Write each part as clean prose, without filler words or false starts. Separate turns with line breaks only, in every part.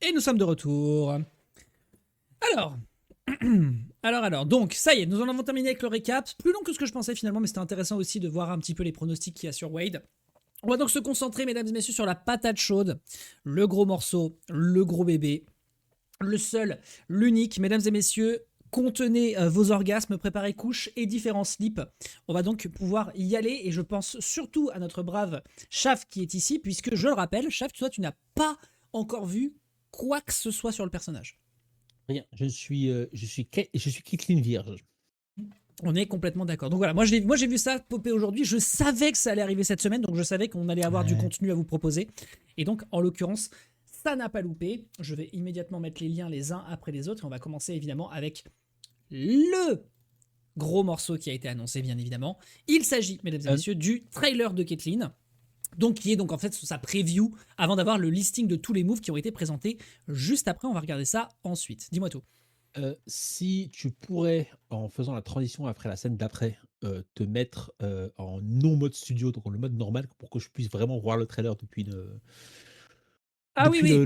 Et nous sommes de retour. Alors, donc, ça y est, nous en avons terminé avec le récap. Plus long que ce que je pensais finalement, mais c'était intéressant aussi de voir un petit peu les pronostics qu'il y a sur Wade. On va donc se concentrer, mesdames et messieurs, sur la patate chaude, le gros morceau, le gros bébé, le seul, l'unique, mesdames et messieurs. Contenez vos orgasmes, préparez couches et différents slips. On va donc pouvoir y aller et je pense surtout à notre brave Chaf qui est ici, puisque je le rappelle, Chaf, toi tu n'as pas encore vu quoi que ce soit sur le personnage.
Rien, je suis Caitlyn Vierge.
On est complètement d'accord. Donc voilà, moi j'ai vu ça popper aujourd'hui. Je savais que ça allait arriver cette semaine, donc je savais qu'on allait avoir du contenu à vous proposer. Et donc, en l'occurrence, ça n'a pas loupé. Je vais immédiatement mettre les liens les uns après les autres. Et on va commencer évidemment avec le gros morceau qui a été annoncé, bien évidemment. Il s'agit, mesdames et messieurs, du trailer de Caitlyn. Donc, qui est donc en fait sa preview avant d'avoir le listing de tous les moves qui ont été présentés juste après. On va regarder ça ensuite. Dis-moi tout.
Si tu pourrais, en faisant la transition après la scène d'après, te mettre en non-mode studio, donc en le mode normal, pour que je puisse vraiment voir le trailer depuis le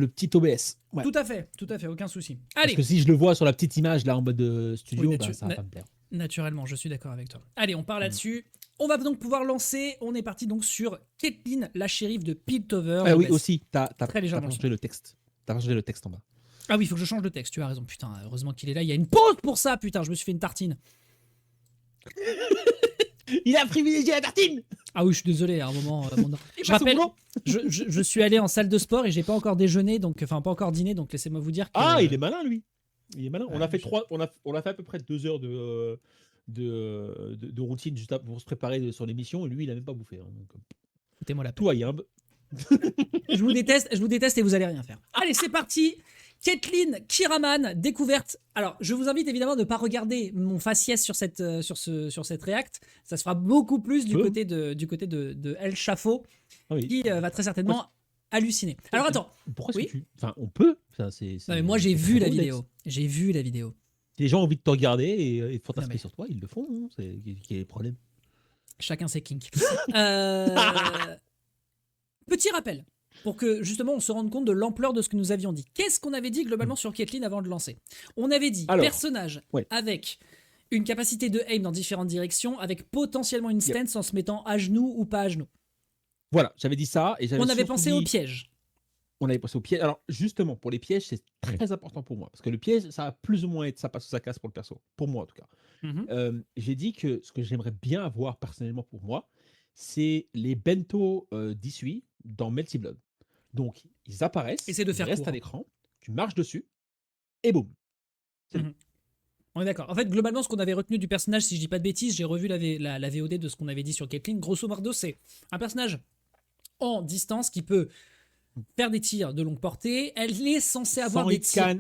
petit OBS. Ouais.
Tout à fait, aucun souci.
Parce
Allez.
que si je le vois sur la petite image là en mode studio, oui, ça va pas me plaire.
Naturellement, je suis d'accord avec toi. Allez, on part là-dessus. On va donc pouvoir lancer. On est parti donc sur Caitlyn, la shérif de Piltover.
Oui, aussi, t'as changé le texte. T'as changé le texte en bas.
Ah oui, il faut que je change de texte, tu as raison. Putain, heureusement qu'il est là. Il y a une pause pour ça, putain, je me suis fait une tartine.
Il a privilégié la tartine.
Ah oui, je suis désolé, à un moment... je rappelle, je suis allé en salle de sport et j'ai pas encore déjeuné, pas encore dîné, donc laissez-moi vous dire que...
Ah, il est malin, lui. Il est malin. On a fait à peu près 2 heures de routine juste pour se préparer sur l'émission, et lui, il a même pas bouffé. Hein, donc...
Foutez-moi la paix.
Toi, Yimb.
Je vous déteste et vous allez rien faire. Allez, c'est parti. Caitlyn Kiraman, découverte. Alors, je vous invite évidemment de ne pas regarder mon faciès sur cette React. Ça se fera beaucoup plus du côté de El Chafo, qui va très certainement halluciner. Alors attends.
Pourquoi est-ce que on peut.
Non, mais moi, j'ai vu la vidéo. J'ai vu la vidéo.
Si les gens ont envie de te regarder et de fantasmer sur toi, ils le font. Hein. Quel est le problème?
Chacun ses kinks. Petit rappel, pour que justement on se rende compte de l'ampleur de ce que nous avions dit. Qu'est-ce qu'on avait dit globalement sur Caitlyn avant de lancer? On avait dit personnage avec une capacité de aim dans différentes directions, avec potentiellement une stance en se mettant à genoux ou pas à genoux.
Voilà, j'avais dit ça. Et
on avait pensé au piège.
On avait pensé au piège. Alors justement, pour les pièges, c'est très important pour moi. Parce que le piège, ça va plus ou moins être ça passe ou ça casse pour le perso. Pour moi en tout cas. J'ai dit que ce que j'aimerais bien avoir personnellement pour moi, c'est les bento d'Issui dans Melty Blood. Donc, ils apparaissent,
ils restent
à l'écran, tu marches dessus, et boum.
On est d'accord. En fait, globalement, ce qu'on avait retenu du personnage, si je dis pas de bêtises, j'ai revu la VOD de ce qu'on avait dit sur Caitlyn. Grosso modo, c'est un personnage en distance qui peut faire des tirs de longue portée. Elle est censée avoir des tirs.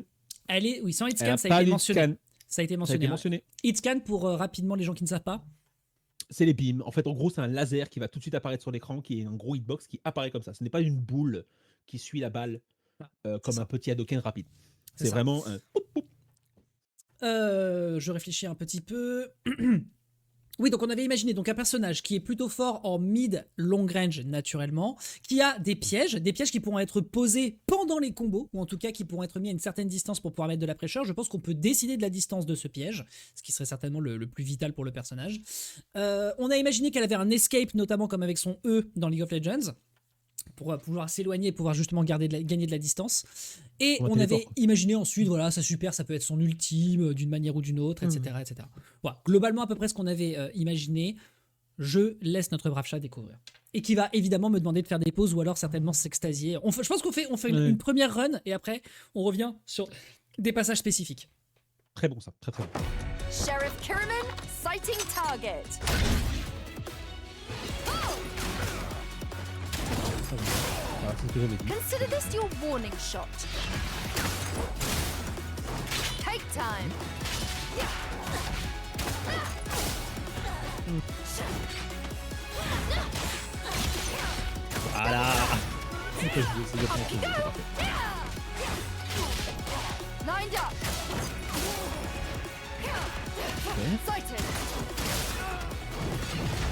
Sans hitscan, ça a été mentionné. Ça a été mentionné. Hitscan, pour rapidement les gens qui ne savent pas.
C'est les beams. En fait, en gros, c'est un laser qui va tout de suite apparaître sur l'écran, qui est un gros hitbox qui apparaît comme ça. Ce n'est pas une boule qui suit la balle comme un petit Hadoken rapide. C'est vraiment un...
Je réfléchis un petit peu. Oui, donc on avait imaginé donc un personnage qui est plutôt fort en mid long range naturellement, qui a des pièges qui pourront être posés pendant les combos, ou en tout cas qui pourront être mis à une certaine distance pour pouvoir mettre de la pressure. Je pense qu'on peut décider de la distance de ce piège, ce qui serait certainement le plus vital pour le personnage. On a imaginé qu'elle avait un escape, notamment comme avec son E dans League of Legends, pour pouvoir s'éloigner et pouvoir justement gagner de la distance. Et on avait imaginé ensuite, voilà, ça peut être son ultime d'une manière ou d'une autre, etc. etc. Voilà, globalement à peu près ce qu'on avait imaginé. Je laisse notre brave chat découvrir. Et qui va évidemment me demander de faire des pauses ou alors certainement s'extasier. Je pense qu'on fait une première run et après on revient sur des passages spécifiques.
Très bon ça, très très bon.
Sheriff Kiraman, sighting target. Consider this your warning shot. Take time.
Voilà.
Lined up. Sighted.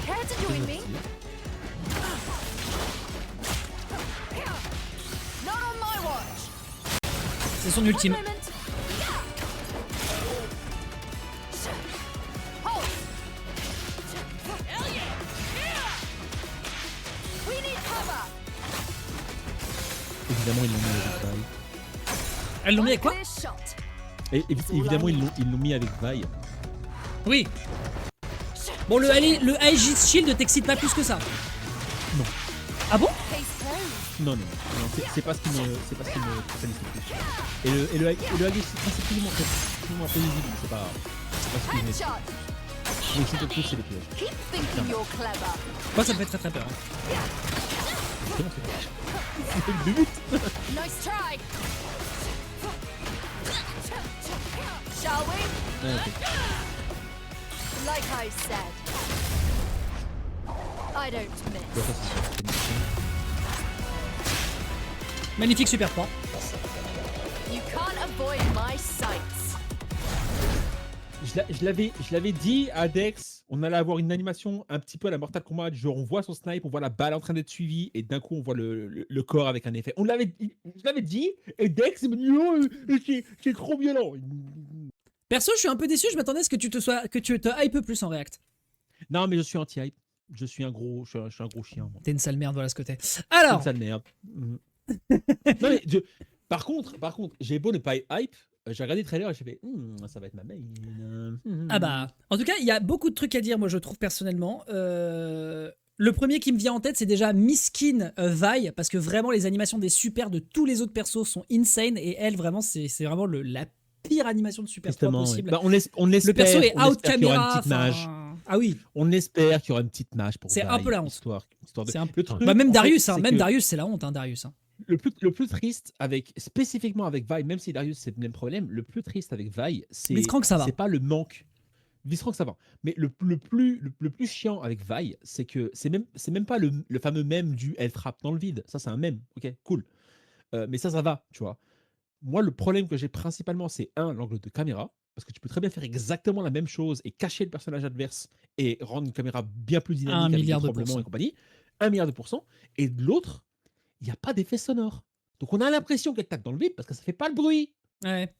Care to join me? Not on my watch.
C'est son ultime.
Moment. Hold. We need cover.
Évidemment, ils l'ont mis avec Vi.
Elles l'ont mis avec quoi?
Clear shot.
Et évidemment, ils l'ont mis avec Vi.
Oui. Bon, le Aegis Shield t'excite pas plus que ça.
Non.
Ah bon?
Case closed.
Non, c'est pas ce qui me focalise le plus. Et le Aegis, c'est plus ou moins prévisible, c'est pas ce qui me met.
Headshot.
Mais c'est le plus, c'est les pièges.
Keep thinking you're clever.
Moi, ça me fait très très peur. Hein.
Comment c'est le but.
Nice try. Shall we?
Ouais, ok.
Like I said, I don't miss.
Bon, ça, c'est sûr.
Magnifique super point.
You can't avoid my sights.
Je l'avais dit à Dex, on allait avoir une animation un petit peu à la Mortal Kombat, genre on voit son snipe, on voit la balle en train d'être suivie, et d'un coup on voit le corps avec un effet. Je l'avais dit, et Dex il me dit oh, c'est trop violent.
Perso, je suis un peu déçu, je m'attendais à ce que tu te hype plus en React.
Non mais je suis anti-hype, je suis un gros chien. Moi.
T'es une sale merde, voilà ce que t'es.
C'est
Alors,
une sale merde. Non mais par contre, j'ai beau ne pas être hype, j'ai regardé le trailer et j'ai fait ça va être ma main.
ah bah, en tout cas, il y a beaucoup de trucs à dire, moi je trouve personnellement. Le premier qui me vient en tête, c'est déjà Miskin Vi, parce que vraiment les animations des super de tous les autres persos sont insane, et elle, vraiment, c'est vraiment la pire animation de Super 3
Justement,
possible.
ouais. Bah, on espère,
Le perso est out
qu'il y aura une
caméra.
petite mage.
Ah oui,
On espère qu'il y aura une petite mage pour
c'est
Vi,
un peu la honte.
histoire de...
C'est un
Le truc,
bah, même
en
Darius,
fait,
hein,
c'est
même
que
Darius, c'est la honte, hein, Darius. Hein.
le plus triste spécifiquement avec Vi, même si Darius c'est le même problème, le plus triste avec Vi,
Blitzcrank, ça va.
c'est pas le manque. Blitzcrank ça va. Mais le plus chiant avec Vi, c'est que c'est même pas le fameux mème du elle frappe dans le vide. Ça c'est un mème, ok, cool. Mais ça va, tu vois. Moi, le problème que j'ai principalement, c'est l'angle de caméra, parce que tu peux très bien faire exactement la même chose et cacher le personnage adverse et rendre une caméra bien plus dynamique avec des tremblements et compagnie. 1 milliard de pourcents. Et de l'autre, il n'y a pas d'effet sonore. Donc on a l'impression qu'elle tape dans le vide parce que ça fait pas le bruit.
Ouais,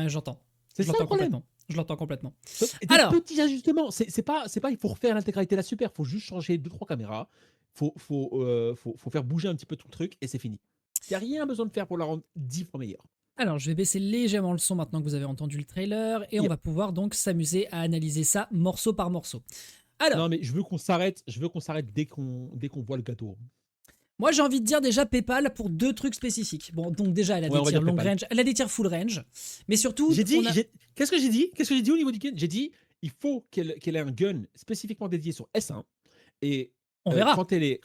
j'entends.
C'est
Je
ça
l'entends
le problème.
complètement. Je l'entends complètement.
Et des
Alors,
petits ajustements. C'est pas il faut refaire l'intégralité de la super. Il faut juste changer 2-3 caméras. Faut faire bouger un petit peu tout le truc et c'est fini. Il n'y a rien besoin de faire pour la rendre 10 fois meilleure.
Alors, je vais baisser légèrement le son maintenant que vous avez entendu le trailer, et on va pouvoir donc s'amuser à analyser ça morceau par morceau. Alors,
non mais je veux qu'on s'arrête dès qu'on voit le gâteau.
moi j'ai envie de dire déjà PayPal pour 2 trucs spécifiques. Bon, donc déjà elle a
Ouais,
des
on va
tirs
dire
long
PayPal.
range, elle a des tirs full range, mais surtout,
Qu'est-ce que j'ai dit au niveau du gun? J'ai dit il faut qu'elle ait un gun spécifiquement dédié sur S1 et
on verra.
quand elle est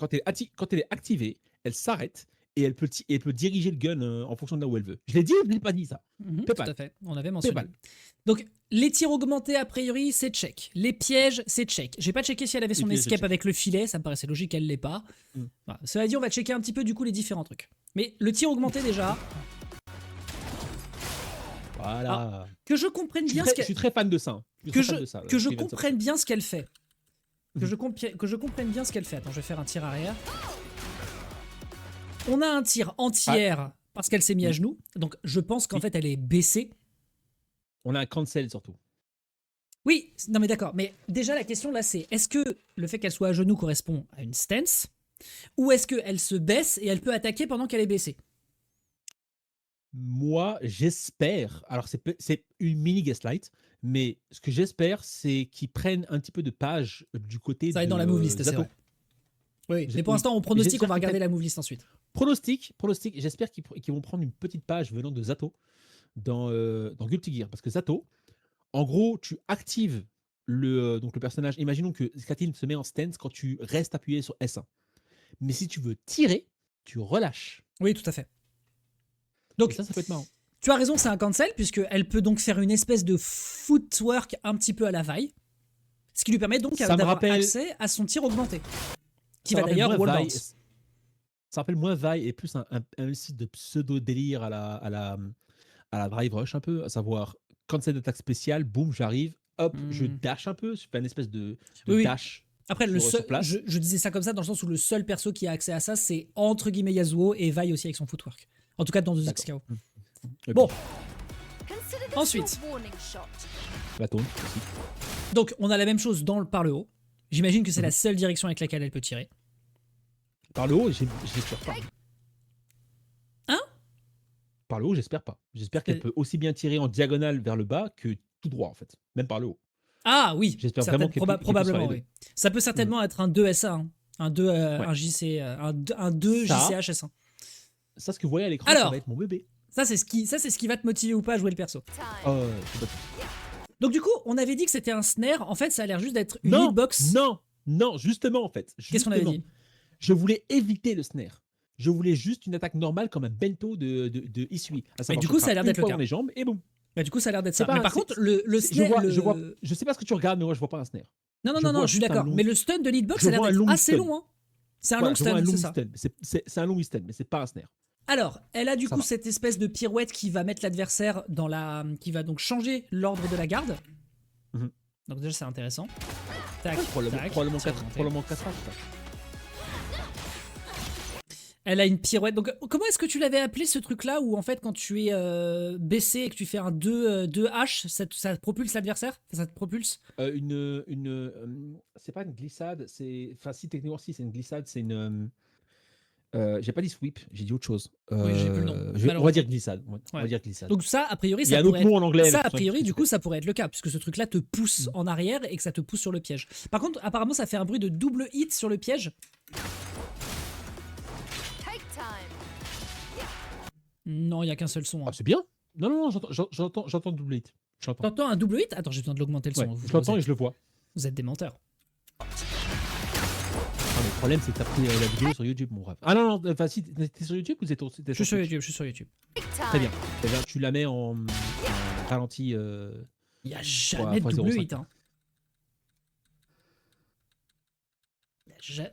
activée, elle s'arrête et elle peut diriger le gun en fonction de là où elle veut. Je l'ai dit ou je l'ai pas dit ça?
Tout à fait, on avait mentionné.
PayPal.
Donc, les tirs augmentés, a priori, c'est check. Les pièges, c'est check. J'ai pas checké si elle avait son
Les pièges, c'est
escape
check.
avec le filet, ça me paraissait logique qu'elle l'ait pas. Voilà. Cela dit, on va checker un petit peu du coup les différents trucs. Mais le tir augmenté déjà,
Voilà.
que je comprenne
Je
bien
suis
ce
très- je suis
qu'elle
très fan de ça.
que je comprenne bien ce qu'elle fait. Que je comprenne bien ce qu'elle fait. Attends, je vais faire un tir arrière. On a un tir entière parce qu'elle s'est mise à genoux. Donc je pense qu'en fait elle est baissée.
On a un cancel surtout.
Oui, non mais d'accord. Mais déjà la question là c'est est-ce que le fait qu'elle soit à genoux correspond à une stance ou est-ce qu'elle se baisse et elle peut attaquer pendant qu'elle est baissée?
Moi, j'espère. Alors, c'est une mini gaslight, mais ce que j'espère, c'est qu'ils prennent un petit peu de page du côté
Ça va être
de
dans la move list, c'est
Zato.
vrai. Oui, mais
Oui.
pour l'instant on pronostique,
J'espère
on va
qu'ils
regarder
prennent-
la move list ensuite.
Pronostic, j'espère qu'ils vont prendre une petite page venant de Zato dans Guilty Gear. Parce que Zato, en gros, tu actives donc le personnage. Imaginons que Kathleen se met en stance quand tu restes appuyé sur S1. Mais si tu veux tirer, tu relâches.
Oui, tout à fait.
Donc
Donc
ça peut être marrant.
tu as raison, c'est un cancel, puisqu'elle peut donc faire une espèce de footwork un petit peu à la vaille, ce qui lui permet donc
Ça me
d'avoir
rappelle-
accès à son tir augmenté, qui
Ça
va
rappelle
d'ailleurs
moins
wall
Vi-
bounce.
Ça rappelle moins Vi et plus un site de pseudo-délire à la Drive Rush un peu, à savoir, quand c'est d'attaque spéciale, boum, j'arrive, hop, je dash un peu, je fais une espèce de
Oui.
dash.
Après,
sur place.
je disais ça comme ça dans le sens où le seul perso qui a accès à ça, c'est entre guillemets Yasuo et Vi aussi avec son footwork. En tout cas dans 2XKO. Bon,
Consider this
Ensuite.
your warning shot.
La taunt aussi.
donc on a la même chose par le haut. J'imagine que c'est la seule direction avec laquelle elle peut tirer.
Par le haut, j'espère pas.
Hein?
Par le haut, j'espère pas. J'espère qu'elle peut aussi bien tirer en diagonale vers le bas que tout droit, en fait. Même par le haut.
Ah oui,
J'espère vraiment qu'elle peut- qu'elle puisse
probablement,
faire les
oui. Ça peut certainement être un 2SA, hein. Un 2, un JC, un 2
Ça.
JCHS1.
Ça, ce que vous voyez à l'écran, ça
Alors.
va être mon bébé.
Ça, c'est ce qui va te motiver ou pas à jouer le perso.
Time.
Oh, c'est pas-
Donc du coup, on avait dit que c'était un snare. En fait, ça a l'air juste d'être une
non,
hitbox.
non, justement, en fait.
Qu'est-ce qu'on avait
Justement.
dit?
Je voulais éviter le snare. Je voulais juste une attaque normale comme un bento de Isui. À savoir,
du
je
coup, ça a
frappe
l'air
une
d'être le
fois
cas.
dans les jambes et boum.
Bah, du coup, ça a l'air d'être
C'est
ça.
pas
Mais
un-
par
c'est-
contre, le
Je
snare...
vois,
le-
je vois. Je sais pas ce que tu regardes, mais moi, je vois pas un snare.
Non,
je
non,
vois
je suis
juste un
d'accord.
long-
Mais le stun de l'hitbox,
je
ça a l'air
vois un
d'être
long
assez
stun.
long. Hein. C'est un
Voilà,
long
je vois
stun,
un long
c'est ça.
stun. C'est un long stun, mais c'est pas un snare.
Alors, elle a du
Ça
coup
va.
cette espèce de pirouette qui va mettre l'adversaire dans la... qui va donc changer l'ordre de la garde.
Mhm.
Donc déjà, c'est intéressant. Tac,
Probablement
tac,
4
c'est remonté.
probablement 4 H.
Elle a une pirouette. Donc, comment est-ce que tu l'avais appelé ce truc-là où en fait, quand tu es baissé et que tu fais un 2 H, ça propulse l'adversaire? Ça te propulse?
C'est pas une glissade, c'est. Enfin, si, techniquement, si, c'est une glissade, c'est une. J'ai pas dit sweep, j'ai dit autre chose.
Oui, j'ai plus le nom,
On va
malheureusement.
dire glissade. On
Ouais.
va dire glissade.
Donc ça, a priori,
Il y a
ça
un autre
pourrait
mot
être...
en anglais.
Ça,
mais
a priori,
je
du
sais
coup, ça pourrait être le cas, puisque ce truc-là te pousse en arrière et que ça te pousse sur le piège. Par contre, apparemment, ça fait un bruit de double hit sur le piège.
Take time.
Non, il n'y a qu'un seul son.
pas.
Hein.
Ah, c'est bien. Non, j'entends double hit. J'entends.
T'entends un double hit? Attends, j'ai besoin de l'augmenter le son.
Ouais,
Vous,
je l'entends
vous
et
êtes,
je le vois.
vous êtes des menteurs.
Ah, le problème, c'est que t'as pris la vidéo sur YouTube, mon rêve. Ah non, enfin, si, t'es sur YouTube ou t'es
Je suis sur
Twitch?
YouTube, je suis sur YouTube.
Take
Très bien.
time.
Eh bien, tu la mets en ralenti.
Il n'y a jamais de
fois
double
0,5.
hit. Hein.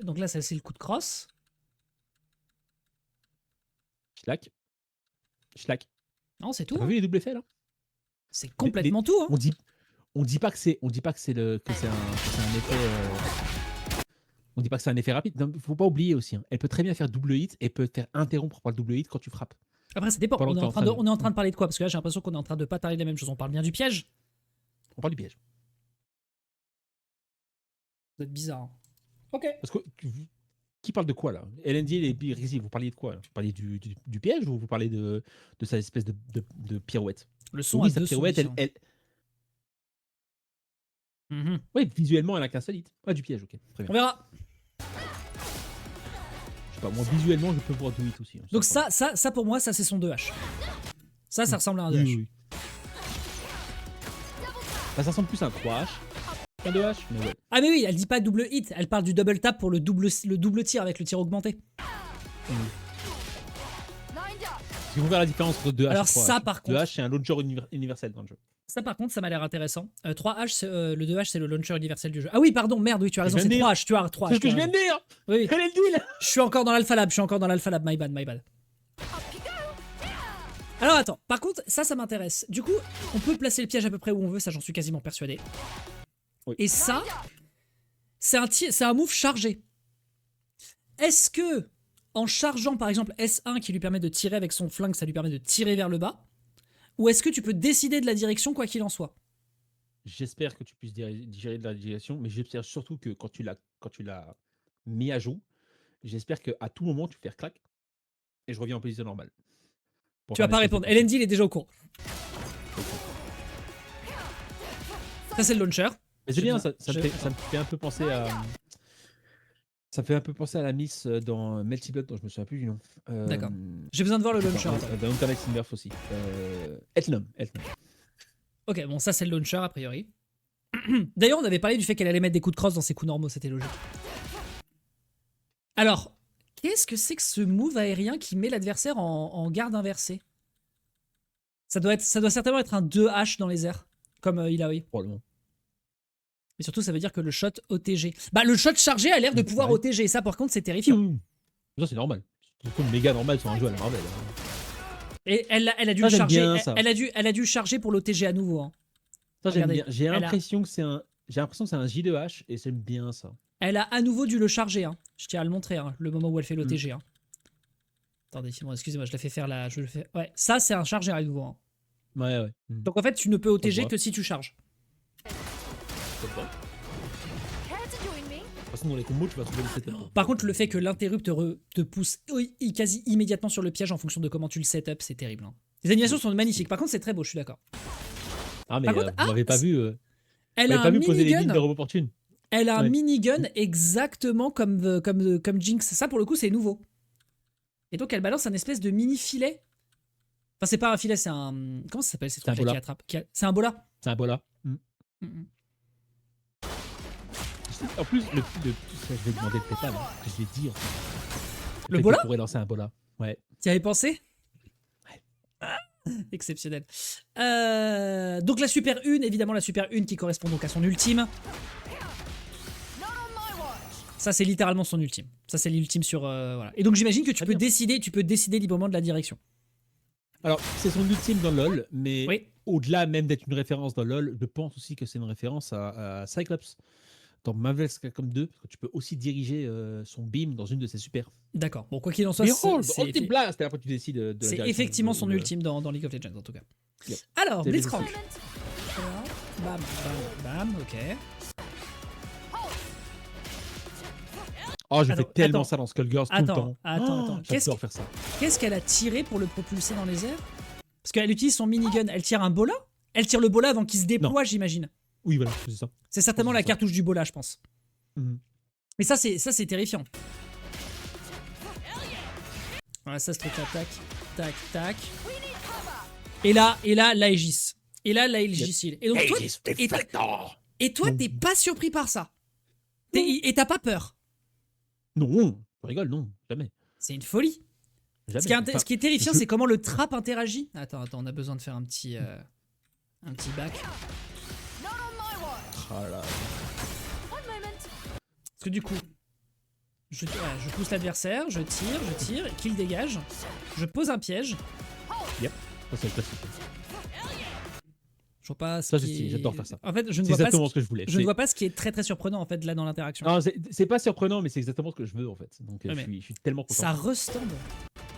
Donc là, ça c'est le coup de crosse.
Schlack. Schlack.
Non, c'est
T'as
tout.
pas
Hein.
vu les doubles effets là?
C'est complètement tout. Hein.
On dit pas que c'est un effet. On dit pas que c'est un effet rapide. Non, faut pas oublier aussi. Hein. Elle peut très bien faire double hit et peut te faire interrompre par le double hit quand tu frappes.
Après, ça dépend.
Pendant
On est,
que
en
t'es
train
en
de,
train de-
on est en train de parler de quoi? Parce que là, j'ai l'impression qu'on est en train de pas parler de la même chose. On parle bien du piège.
On parle du piège.
Vous êtes bizarre. Hein. Ok.
Parce que qui parle de quoi là? LND et Rizzy, vous parliez de quoi là? Vous parliez du piège ou vous parlez de sa espèce de pirouette?
Le son
Oui,
a
sa
deux sons
pirouette,
différents.
Oui, visuellement, elle a qu'un seul hit. Ah, du piège, ok. Très bien.
On verra.
Je sais pas, moi, visuellement, je peux voir du hit aussi. Hein,
Donc
sans
ça pour moi, ça c'est son 2H. Ça ressemble à un 2H.
problème. Oui. Bah, ça ressemble plus à un 3H qu'un 2H, mais ouais.
Ah mais oui, elle dit pas double hit, elle parle du double tap pour le double tir avec le tir augmenté.
Lined up.
Si vous faire la différence entre 2H
Alors
et 3H.
ça, par contre-
2H, c'est un launcher universel dans le jeu.
Ça par contre, ça m'a l'air intéressant. 3H, le 2H c'est le launcher universel du jeu. Ah oui, pardon, merde, oui, tu as raison,
Je
c'est
viens de
3H, tu as 3H.
C'est ce que
tu
je
as
viens de
raison.
dire.
Oui, oui.
Quel est le deal?
Je suis encore dans l'alpha lab, my bad, my bad. Alors attends, par contre, ça m'intéresse. Du coup, on peut placer le piège à peu près où on veut, ça j'en suis quasiment persuadé.
Oui.
Et ça, c'est un move chargé. Est-ce que, en chargeant par exemple S1 qui lui permet de tirer avec son flingue, ça lui permet de tirer vers le bas? Ou est-ce que tu peux décider de la direction quoi qu'il en soit?
J'espère que tu puisses digérer de la digression, mais j'espère surtout que quand tu l'as mis à jour, j'espère qu'à tout moment, tu fais clac et je reviens en position normale. Pour
Tu vas
faire
pas
une espèce
répondre.
de-
LND, il est déjà au courant. Ça, c'est le launcher.
Mais c'est bien, ça me
Je-
fait un peu penser à. Ça me fait un peu penser à la Miss dans Melty Blood, dont je me souviens plus du nom.
D'accord. J'ai besoin de voir le launcher. attends.
Dans Internet Smurf aussi. Etnum.
Ok, bon, ça, c'est le launcher, a priori. D'ailleurs, on avait parlé du fait qu'elle allait mettre des coups de crosse dans ses coups normaux, c'était logique. Alors, qu'est-ce que c'est que ce move aérien qui met l'adversaire en garde inversée? Ça doit certainement être un 2H dans les airs, comme Ilaoi.
Probablement.
Mais surtout, ça veut dire que le shot OTG. Bah, le shot chargé a l'air de pouvoir
Ouais.
OTG. Ça, par contre, c'est terrifiant.
Ça, c'est normal. C'est comme méga normal sur un jeu à la Marvel.
Et elle a dû
Ça,
le
j'aime
charger.
bien, ça.
Elle a dû charger pour l'OTG à nouveau. Hein.
Ça, j'aime
Regardez,
bien. J'ai
elle a-
l'impression que c'est un J2H et j'aime bien ça.
Elle a à nouveau dû le charger. Hein. Je tiens à le montrer, hein, le moment où elle fait l'OTG. Hein. Attendez, sinon, excusez-moi, je l'ai fait faire là. Ouais, ça, c'est un chargeur à nouveau. Hein.
Ouais, ouais.
Donc en fait, tu ne peux OTG
voit.
que si tu charges.
De
Care to join me?
toute façon, dans les combos, tu vas trouver le setup.
Par contre, le fait que l'interrupt te pousse quasi immédiatement sur le piège en fonction de comment tu le setup, c'est terrible. Hein. Les animations sont magnifiques. Par contre, c'est très beau, je suis d'accord.
Ah, mais
Par contre,
vous m'avez pas vu,
Elle
vous
a
m'avez pas
un
vu poser les lignes de
minigun.
robot fortune.
Elle a un
Ouais.
minigun exactement comme Jinx. Ça, pour le coup, c'est nouveau. Et donc, elle balance un espèce de mini filet. Enfin, c'est pas un filet, c'est un. Comment ça s'appelle ces
C'est un
trucs-là qui
bola.
attrapent C'est un bola.
C'est un bola.
Mhm.
En plus, je vais demander le pétale, hein, que je l'ai dit. En fait.
Le
fait
bola
qu'il pourrait lancer un bola. Ouais.
Tu y avais pensé?
Ouais.
Ah, exceptionnel. Donc la super 1, évidemment la super 1 qui correspond donc à son ultime.
Not on my watch.
Ça c'est littéralement son ultime. Ça c'est l'ultime sur voilà. Et donc j'imagine que tu peux décider librement de la direction.
Alors, c'est son ultime dans LoL, mais
Oui.
au-delà même d'être une référence dans LoL, je pense aussi que c'est une référence à Cyclops dans Marvel's Capcom 2, parce que tu peux aussi diriger son beam dans une de ses super.
D'accord. Bon quoi qu'il en soit,
Behold,
c'est
Ultimate Blast, et après tu décides de la
c'est
direction
effectivement
de-
son
de-
ultime dans League of Legends en tout cas.
Yep.
Alors
C'est
Blitzcrank.
Moment.
Bam bam bam. Ok.
Oh, je
Alors,
fais tellement
attends.
ça dans Skullgirls tout le
Attends,
temps.
attends.
J'adore faire ça.
Qu'est-ce qu'elle a tiré pour le propulser dans les airs? Parce qu'elle utilise son minigun. Elle tire un bola? Elle tire le bola avant qu'il se déploie, j'imagine.
Oui, voilà, c'est ça.
C'est certainement la
C'est ça.
cartouche du bola, je pense.
Mhm.
Mais ça, c'est terrifiant. Voilà, ça, ce truc-là, tac, tac, tac. Et là, l'Aegis. Et là, l'Aegis. Et donc, toi, t'es pas surpris par ça. Et t'as pas peur.
Non, je rigole, non, jamais.
C'est une folie.
Jamais.
Ce qui est terrifiant,
je-
c'est comment le trap interagit. Attends, on a besoin de faire un petit back.
Not on my watch.
Ah là.
One moment.
Parce que du coup, je pousse l'adversaire, je tire, qu'il dégage. Je pose un piège.
Ça, c'est le classique.
Je vois pas ce
Ça,
qui
si,
est-
j'adore faire ça.
En fait, je ne
C'est
vois pas
exactement ce que je voulais.
je ne vois pas ce qui est très très surprenant en fait là dans l'interaction.
Non, c'est pas surprenant, mais c'est exactement ce que je veux en fait. Donc
Ouais, mais
je suis tellement content.
Ça restand.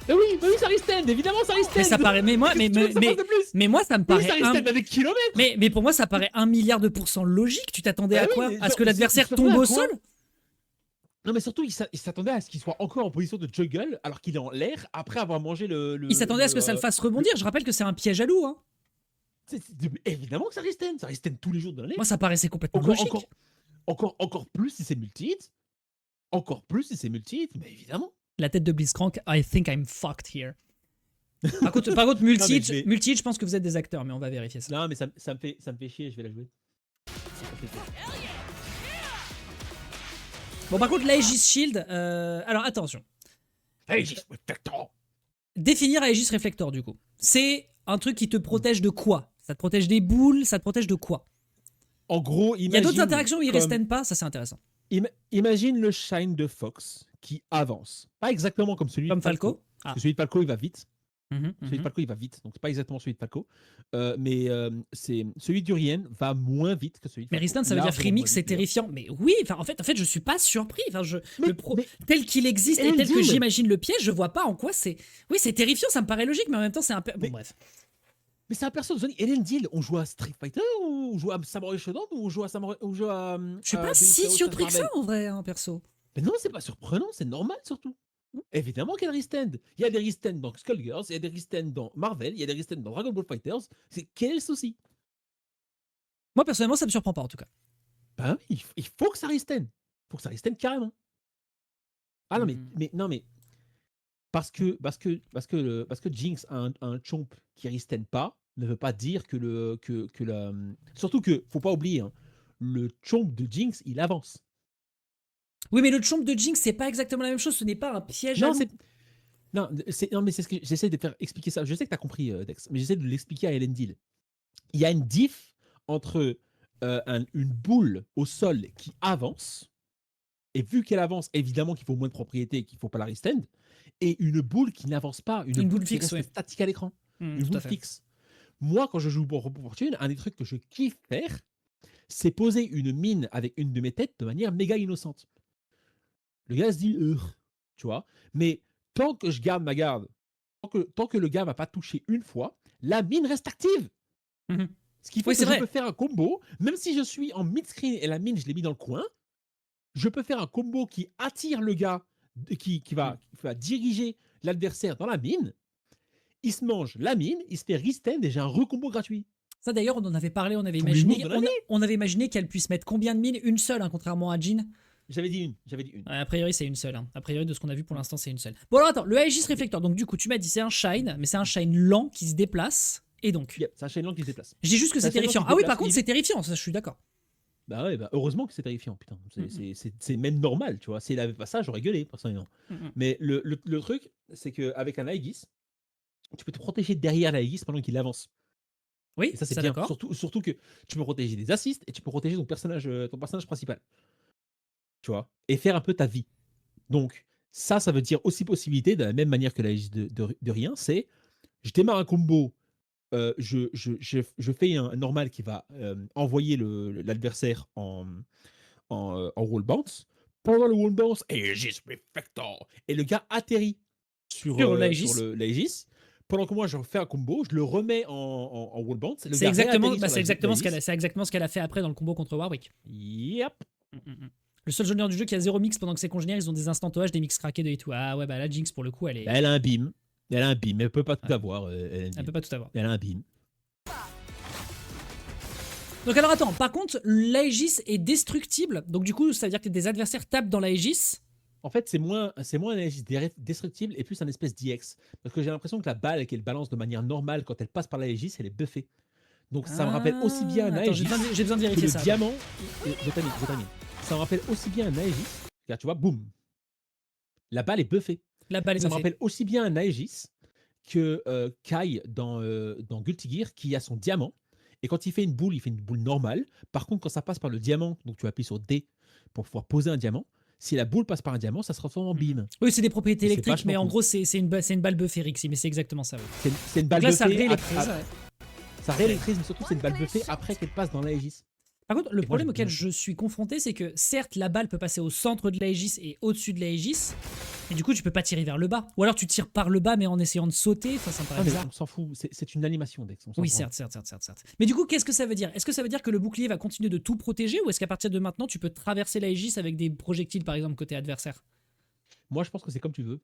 Mais oui, ça resstand, évidemment ça resstand.
Mais ça paraît mais moi mais
Qu'est-ce que tu veux que ça fasse de plus
mais moi ça me
Oui,
paraît
ça resstand avec kilomètres.
mais pour moi ça paraît 1 milliard de pourcents logique. Tu t'attendais
Ah
à
oui,
quoi?
mais
À ce
genre,
que l'adversaire
il s'attendait
tombe
à
au
quoi
sol?
Non, mais surtout, il s'attendait à ce qu'il soit encore en position de juggle alors qu'il est en l'air après avoir mangé le.
Il s'attendait à ce que ça le fasse rebondir. Je rappelle que c'est un piège à loup. Hein.
Évidemment que ça resstand tous les jours de l'année.
Moi ça paraissait complètement
Encore,
logique.
encore plus si c'est multi-hit. Encore plus si c'est multi-hit, mais évidemment.
La tête de Blitzcrank, I think I'm fucked here. Par contre multi,
je vais-
multi, je pense que vous êtes des acteurs, mais on va vérifier ça.
Non, mais ça me fait chier, je vais la jouer. Ça me fait chier.
Bon, par contre, l'Aegis Shield. Alors attention.
Hey, j'ai Reflector.
Définir Aegis Reflector, du coup. C'est un truc qui te protège de quoi? Ça te protège des boules, ça te protège de quoi?
En gros,
Il y a d'autres interactions où ils
comme-
restènent pas, ça c'est intéressant.
Imagine le shine de Fox qui avance. Pas exactement comme celui
Comme
de Falco.
Falco.
Parce que celui de Falco, il va vite.
Mhm,
Celui de
mhm.
Falco, il va vite. Donc, c'est pas exactement celui de Falco. Mais c'est celui d'Urien va moins vite que celui de
Mais
Falco.
Ristan, ça veut dire
Largement
Freemix,
moins
c'est
vite,
terrifiant. Mais oui, en fait, je suis pas surpris. Enfin,
Mais-
le pro-
mais-
tel qu'il existe et
Elle
tel que
dit, mais-
j'imagine le piège, je vois pas en quoi c'est. Oui, c'est terrifiant, ça me paraît logique, mais en même temps, c'est un peu. Bon,
Mais-
bref.
Mais c'est un perso de Sonic. Elendil, on joue à Street Fighter ou on joue à Samurai Shodown ou on joue à Samurai. On joue à.
Je suis pas
Beast
si
of
surpris que ça
Marvel.
en vrai, hein, perso.
Mais non, c'est pas surprenant, c'est normal surtout. Évidemment qu'il y a des restands. Il y a des restands dans Skullgirls, il y a des restands dans Marvel, il y a des restands dans Dragon Ball Fighters. Quel est le souci?
Moi, personnellement, ça me surprend pas en tout cas.
Ben oui, il faut que ça restain. Il faut que ça restain carrément. Ah non,
Hmm.
mais parce que Jinx a un chomp qui restain pas ne veut pas dire que la surtout que faut pas oublier hein, le chomp de Jinx il avance.
Oui, mais le chomp de Jinx, c'est pas exactement la même chose. Ce n'est pas un piège à
Non,
loup.
mais c'est ce que j'essaie de faire expliquer ça. Je sais que tu as compris Dex, mais j'essaie de l'expliquer à Elendil. Il y a une diff entre une boule au sol qui avance et vu qu'elle avance, évidemment qu'il faut moins de propriétés et qu'il faut pas la resend et une boule qui n'avance pas, une
boule
qui
fixe,
reste
ouais.
statique à l'écran, une
Tout à
boule
fait.
fixe. Moi, quand je joue pour Repos Fortune, un des trucs que je kiffe faire, c'est poser une mine avec une de mes têtes de manière méga innocente. Le gars se dit, tu vois, mais tant que je garde ma garde, tant que le gars m'a pas touché une fois, la mine reste active.
Mhm.
Ce qui fait
Oui,
que
c'est
je
vrai.
peux faire un combo, même si je suis en mid-screen et la mine, je l'ai mis dans le coin, je peux faire un combo qui attire le gars, qui va diriger l'adversaire dans la mine. Il se mange la mine, il se fait restand et j'ai un recombo gratuit.
Ça d'ailleurs, on en avait parlé, on avait
Tous les jours de la
on avait imaginé qu'elle puisse mettre combien de mines? Une seule, hein, contrairement à Jean.
J'avais dit une.
Ouais, a priori, c'est une seule. Hein. A priori, de ce qu'on a vu pour l'instant, c'est une seule. Bon, alors attends, le Aegis Reflector. Donc, du coup, tu m'as dit c'est un shine, mais c'est un shine lent qui se déplace. Et donc,
Yep, c'est un Shenlong qui se déplace.
je dis juste que
C'est
c'est
un Shenlong
terrifiant.
qui se
Ah oui,
déplace,
par contre,
il-
c'est terrifiant, ça, je suis d'accord.
Bah ouais, bah heureusement que c'est terrifiant, putain.
Mhm.
C'est même normal, tu vois. S'il avait pas ça, j'aurais gueulé, personnellement.
Mhm.
Mais le truc, c'est qu'avec un Aegis, tu peux te protéger derrière l'Aegis pendant qu'il avance.
Oui,
Et ça, c'est
ça
bien.
d'accord.
Surtout que tu peux protéger des assists et tu peux protéger ton personnage principal. Tu vois. Et faire un peu ta vie. Donc, ça veut dire aussi possibilité, de la même manière que l'Aegis de rien, c'est je démarre un combo, je fais un normal qui va envoyer l'adversaire en wall bounce. Pendant le wall bounce, Aegis Reflector. Et le gars atterrit sur,
Sur
sur
l'Aegis.
l'Aegis. Pendant que moi, je fais un combo, je le remets en wall bounce. Le
C'est
gars
exactement,
réatterrit
bah,
sur
c'est exactement ce qu'elle
l'Aegis.
c'est exactement ce qu'elle a fait après dans le combo contre Warwick.
Yep.
Le seul joueur du jeu qui a zéro mix pendant que ses congénères, ils ont des instants OH, des mix craqués et tout. Ah ouais, bah la Jinx, pour le coup, elle est.
Elle a un beam. Elle peut pas tout
Ouais.
avoir.
Elle peut pas tout avoir.
Elle a un beam.
Donc alors attends, par contre, l'Aegis est destructible. Donc du coup, ça veut dire que des adversaires tapent dans l'Aegis.
En fait, c'est moins un Aegis destructible et plus un espèce d'IX. Parce que j'ai l'impression que la balle qu'elle balance de manière normale quand elle passe par l'Aegis, elle est buffée. Donc ça me rappelle aussi bien un
Attends,
Aegis
j'ai besoin de
que
vérifier
le
ça.
diamant. Je termine. Ça me rappelle aussi bien un Aegis. Car tu vois, boum. La balle est buffée.
La balle est
Ça me
buffée.
rappelle aussi bien un Aegis que Kai dans Guilty Gear qui a son diamant. Et quand il fait une boule normale. Par contre, quand ça passe par le diamant, donc tu appuies sur D pour pouvoir poser un diamant. Si la boule passe par un diamant, ça se transforme en beam.
Oui, c'est des propriétés
Et c'est
électriques,
vachement
mais en
cool.
gros, c'est une balle buffée, Rixi, mais c'est exactement ça. Oui.
C'est une balle
Donc là, ça
buffée.
réélectrise. Ouais.
Ça réélectrise, mais surtout c'est une balle buffée après qu'elle passe dans l'Aegis.
Par contre, le
Et moi,
problème
j'aime
auquel
bien ça.
je suis confronté, c'est que certes, la balle peut passer au centre de l'Aegis et au-dessus de l'Aegis, mais du coup, tu peux pas tirer vers le bas. Ou alors tu tires par le bas, mais en essayant de sauter. Enfin, ça me paraît
Ah, mais
bizarre.
on s'en fout, c'est une animation, Dex. On s'en
Oui,
branle.
certes. Mais du coup, qu'est-ce que ça veut dire? Est-ce que ça veut dire que le bouclier va continuer de tout protéger, ou est-ce qu'à partir de maintenant, tu peux traverser l'Aegis avec des projectiles, par exemple, côté adversaire?
Moi, je pense que c'est comme tu veux.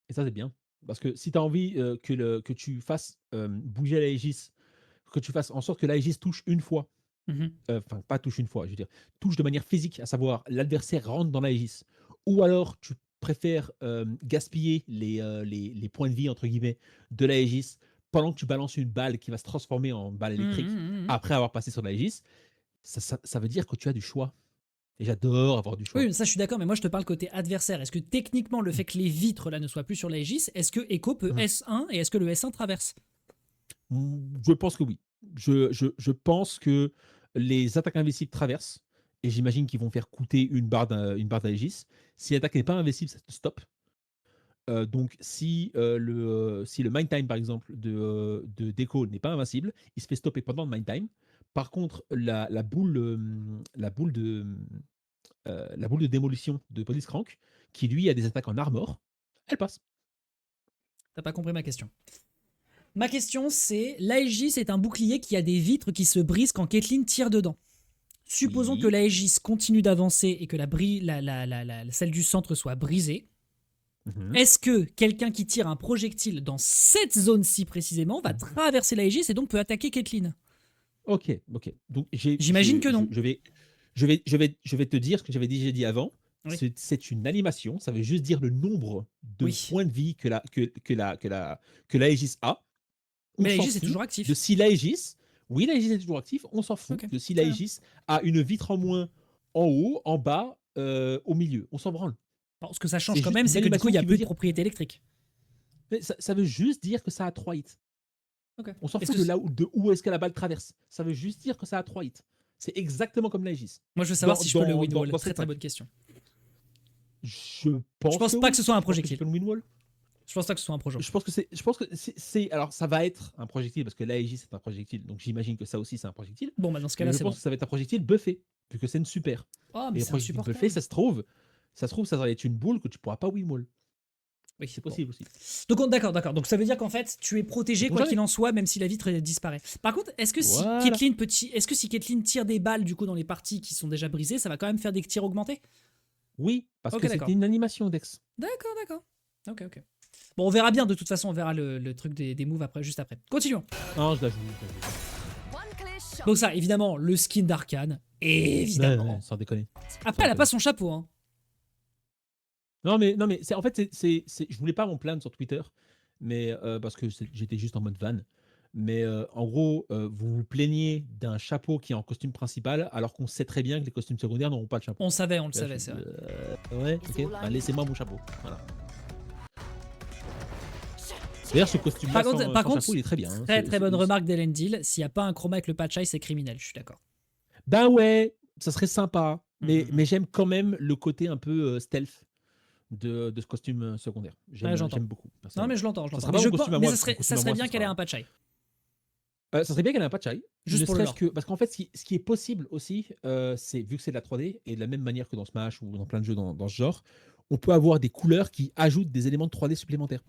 Et ça, c'est bien. Parce que si tu as envie que tu fasses bouger l'Aegis, que tu fasses en sorte que l'Aegis touche une fois,
Mhm.
enfin, pas touche une fois, je veux dire, touche de manière physique, à savoir l'adversaire rentre dans l'Aegis, ou alors tu préfères gaspiller les points de vie, entre guillemets, de l'Aegis pendant que tu balances une balle qui va se transformer en balle électrique
Mhm.
après avoir passé sur l'Aegis, ça veut dire que tu as du choix. Et j'adore avoir du choix.
Oui, ça je suis d'accord, mais moi je te parle côté adversaire. Est-ce que techniquement le fait que les vitres là ne soient plus sur l'Aegis, est-ce que Echo peut S1 et est-ce que le S1 traverse?
Je pense que oui. Je pense que les attaques invincibles traversent, et j'imagine qu'ils vont faire coûter une barre d'Aegis. Si l'attaque n'est pas invincible, ça te stoppe. Donc si le Mind Time, par exemple, de Deco n'est pas invincible, il se fait stopper pendant le Mind Time. Par contre, la boule de démolition de Blitzcrank, qui lui a des attaques en armor, elle passe.
T'as pas compris ma question. Ma question c'est, l'Aegis est un bouclier qui a des vitres qui se brisent quand Caitlyn tire dedans. Supposons
Oui.
que l'Aegis continue d'avancer et que celle du centre soit brisée.
Mhm.
Est-ce que quelqu'un qui tire un projectile dans cette zone-ci précisément va traverser l'Aegis et donc peut attaquer Caitlyn?
Ok. Donc
J'imagine que non.
Je vais te dire ce que j'avais déjà dit avant.
Oui.
C'est une animation. Ça veut juste dire le nombre de
Oui.
points de vie que l'Aegis a. On
Mais
s'en
l'Aegis est
fout
toujours actif.
de si l'Aegis. Oui, l'Aegis est toujours actif. On s'en fout
Ok,
de si
très bien.
l'Aegis a une vitre en moins en haut, en bas, au milieu. On s'en branle.
Alors, ce que ça change
C'est
quand
juste
même,
une
c'est que du coup,
animation
il y a
qui veut
plus de
dire.
propriété électrique.
Mais ça veut juste dire que ça a 3 hits.
Ok.
On s'en
Est-ce
fout
que
de où est-ce que la balle traverse. Ça veut juste dire que ça a 3 hits. C'est exactement comme l'Aegis.
Moi, je veux savoir
Dans-
si je peux le
dans-
win
dans-
wall.
dans
Très
cette
très
map.
bonne question.
Je pense
Je pense
que
pas
oui.
que ce soit un
Je pense que tu
projectile.
peux le win wall.
Je pense pas que ce soit un projo.
Je pense que c'est alors ça va être un projectile parce que l'Aegis c'est un projectile. Donc j'imagine que ça aussi c'est un projectile.
Bon, bah dans ce
Mais
cas-là,
je
c'est
pense
bon.
que ça va être un projectile buffé vu que c'est une super.
Oh,
Et
mais
les
c'est
projectiles buffés,
insupportable.
ça se trouve ça va être une boule que tu pourras pas win wall.
Oui,
C'est
bon.
possible aussi.
Donc, d'accord, d'accord. Donc, ça veut dire qu'en fait, tu es protégé
Sait-on
quoi
jamais.
qu'il en soit, même si la vitre disparaît. Par contre, est-ce que si
Voilà.
Caitlyn est-ce que si Caitlyn tire des balles du coup dans les parties qui sont déjà brisées, ça va quand même faire des tirs augmentés?
Oui, parce
Ok,
que
d'accord.
c'était une animation, Dex.
D'accord, d'accord. Ok, ok. Bon, on verra bien. De toute façon, on verra le truc des moves après, juste après. Continuons.
Non, je la joue. Je la joue.
One clear shot.
Donc ça, évidemment, le skin d'Arcane,
Ouais,
évidemment.
ouais, sans déconner.
Après, elle a pas son chapeau, hein.
Non, mais c'est en fait, je voulais pas m'en plaindre sur Twitter, mais parce que j'étais juste en mode van. Mais en gros, vous vous plaignez d'un chapeau qui est en costume principal, alors qu'on sait très bien que les costumes secondaires n'auront pas de chapeau.
On le savait,
Là, je
c'est
dis,
vrai.
ouais, ok, bah, laissez-moi mon chapeau. Voilà. D'ailleurs, ce costume-là
Par contre,
sans,
par
sans
contre,
chapeau, il est très bien. Hein.
très très bonne remarque d'Elendil. S'il n'y a pas un chroma avec le patch eye, c'est criminel, je suis d'accord.
Ben ouais, ça serait sympa, mais,
Mhm.
mais j'aime quand même le côté un peu stealth de ce costume secondaire.
Ouais, j'entends.
J'aime beaucoup.
Non,
Personnellement.
mais je l'entends, je
Ça
l'entends.
sera
Mais,
pas
je
mon costume à
mais
moi.
ça
Mon costume
serait
à moi,
bien
ça
qu'elle ait
sera-
un patch eye.
Ça serait bien qu'elle ait un patch eye.
Juste
Ne
pour le
serait-ce
lore.
que. Parce qu'en fait, ce qui est possible aussi, c'est vu que c'est de la 3D, et de la même manière que dans Smash ou dans plein de jeux dans ce genre, on peut avoir des couleurs qui ajoutent des éléments de 3D supplémentaires.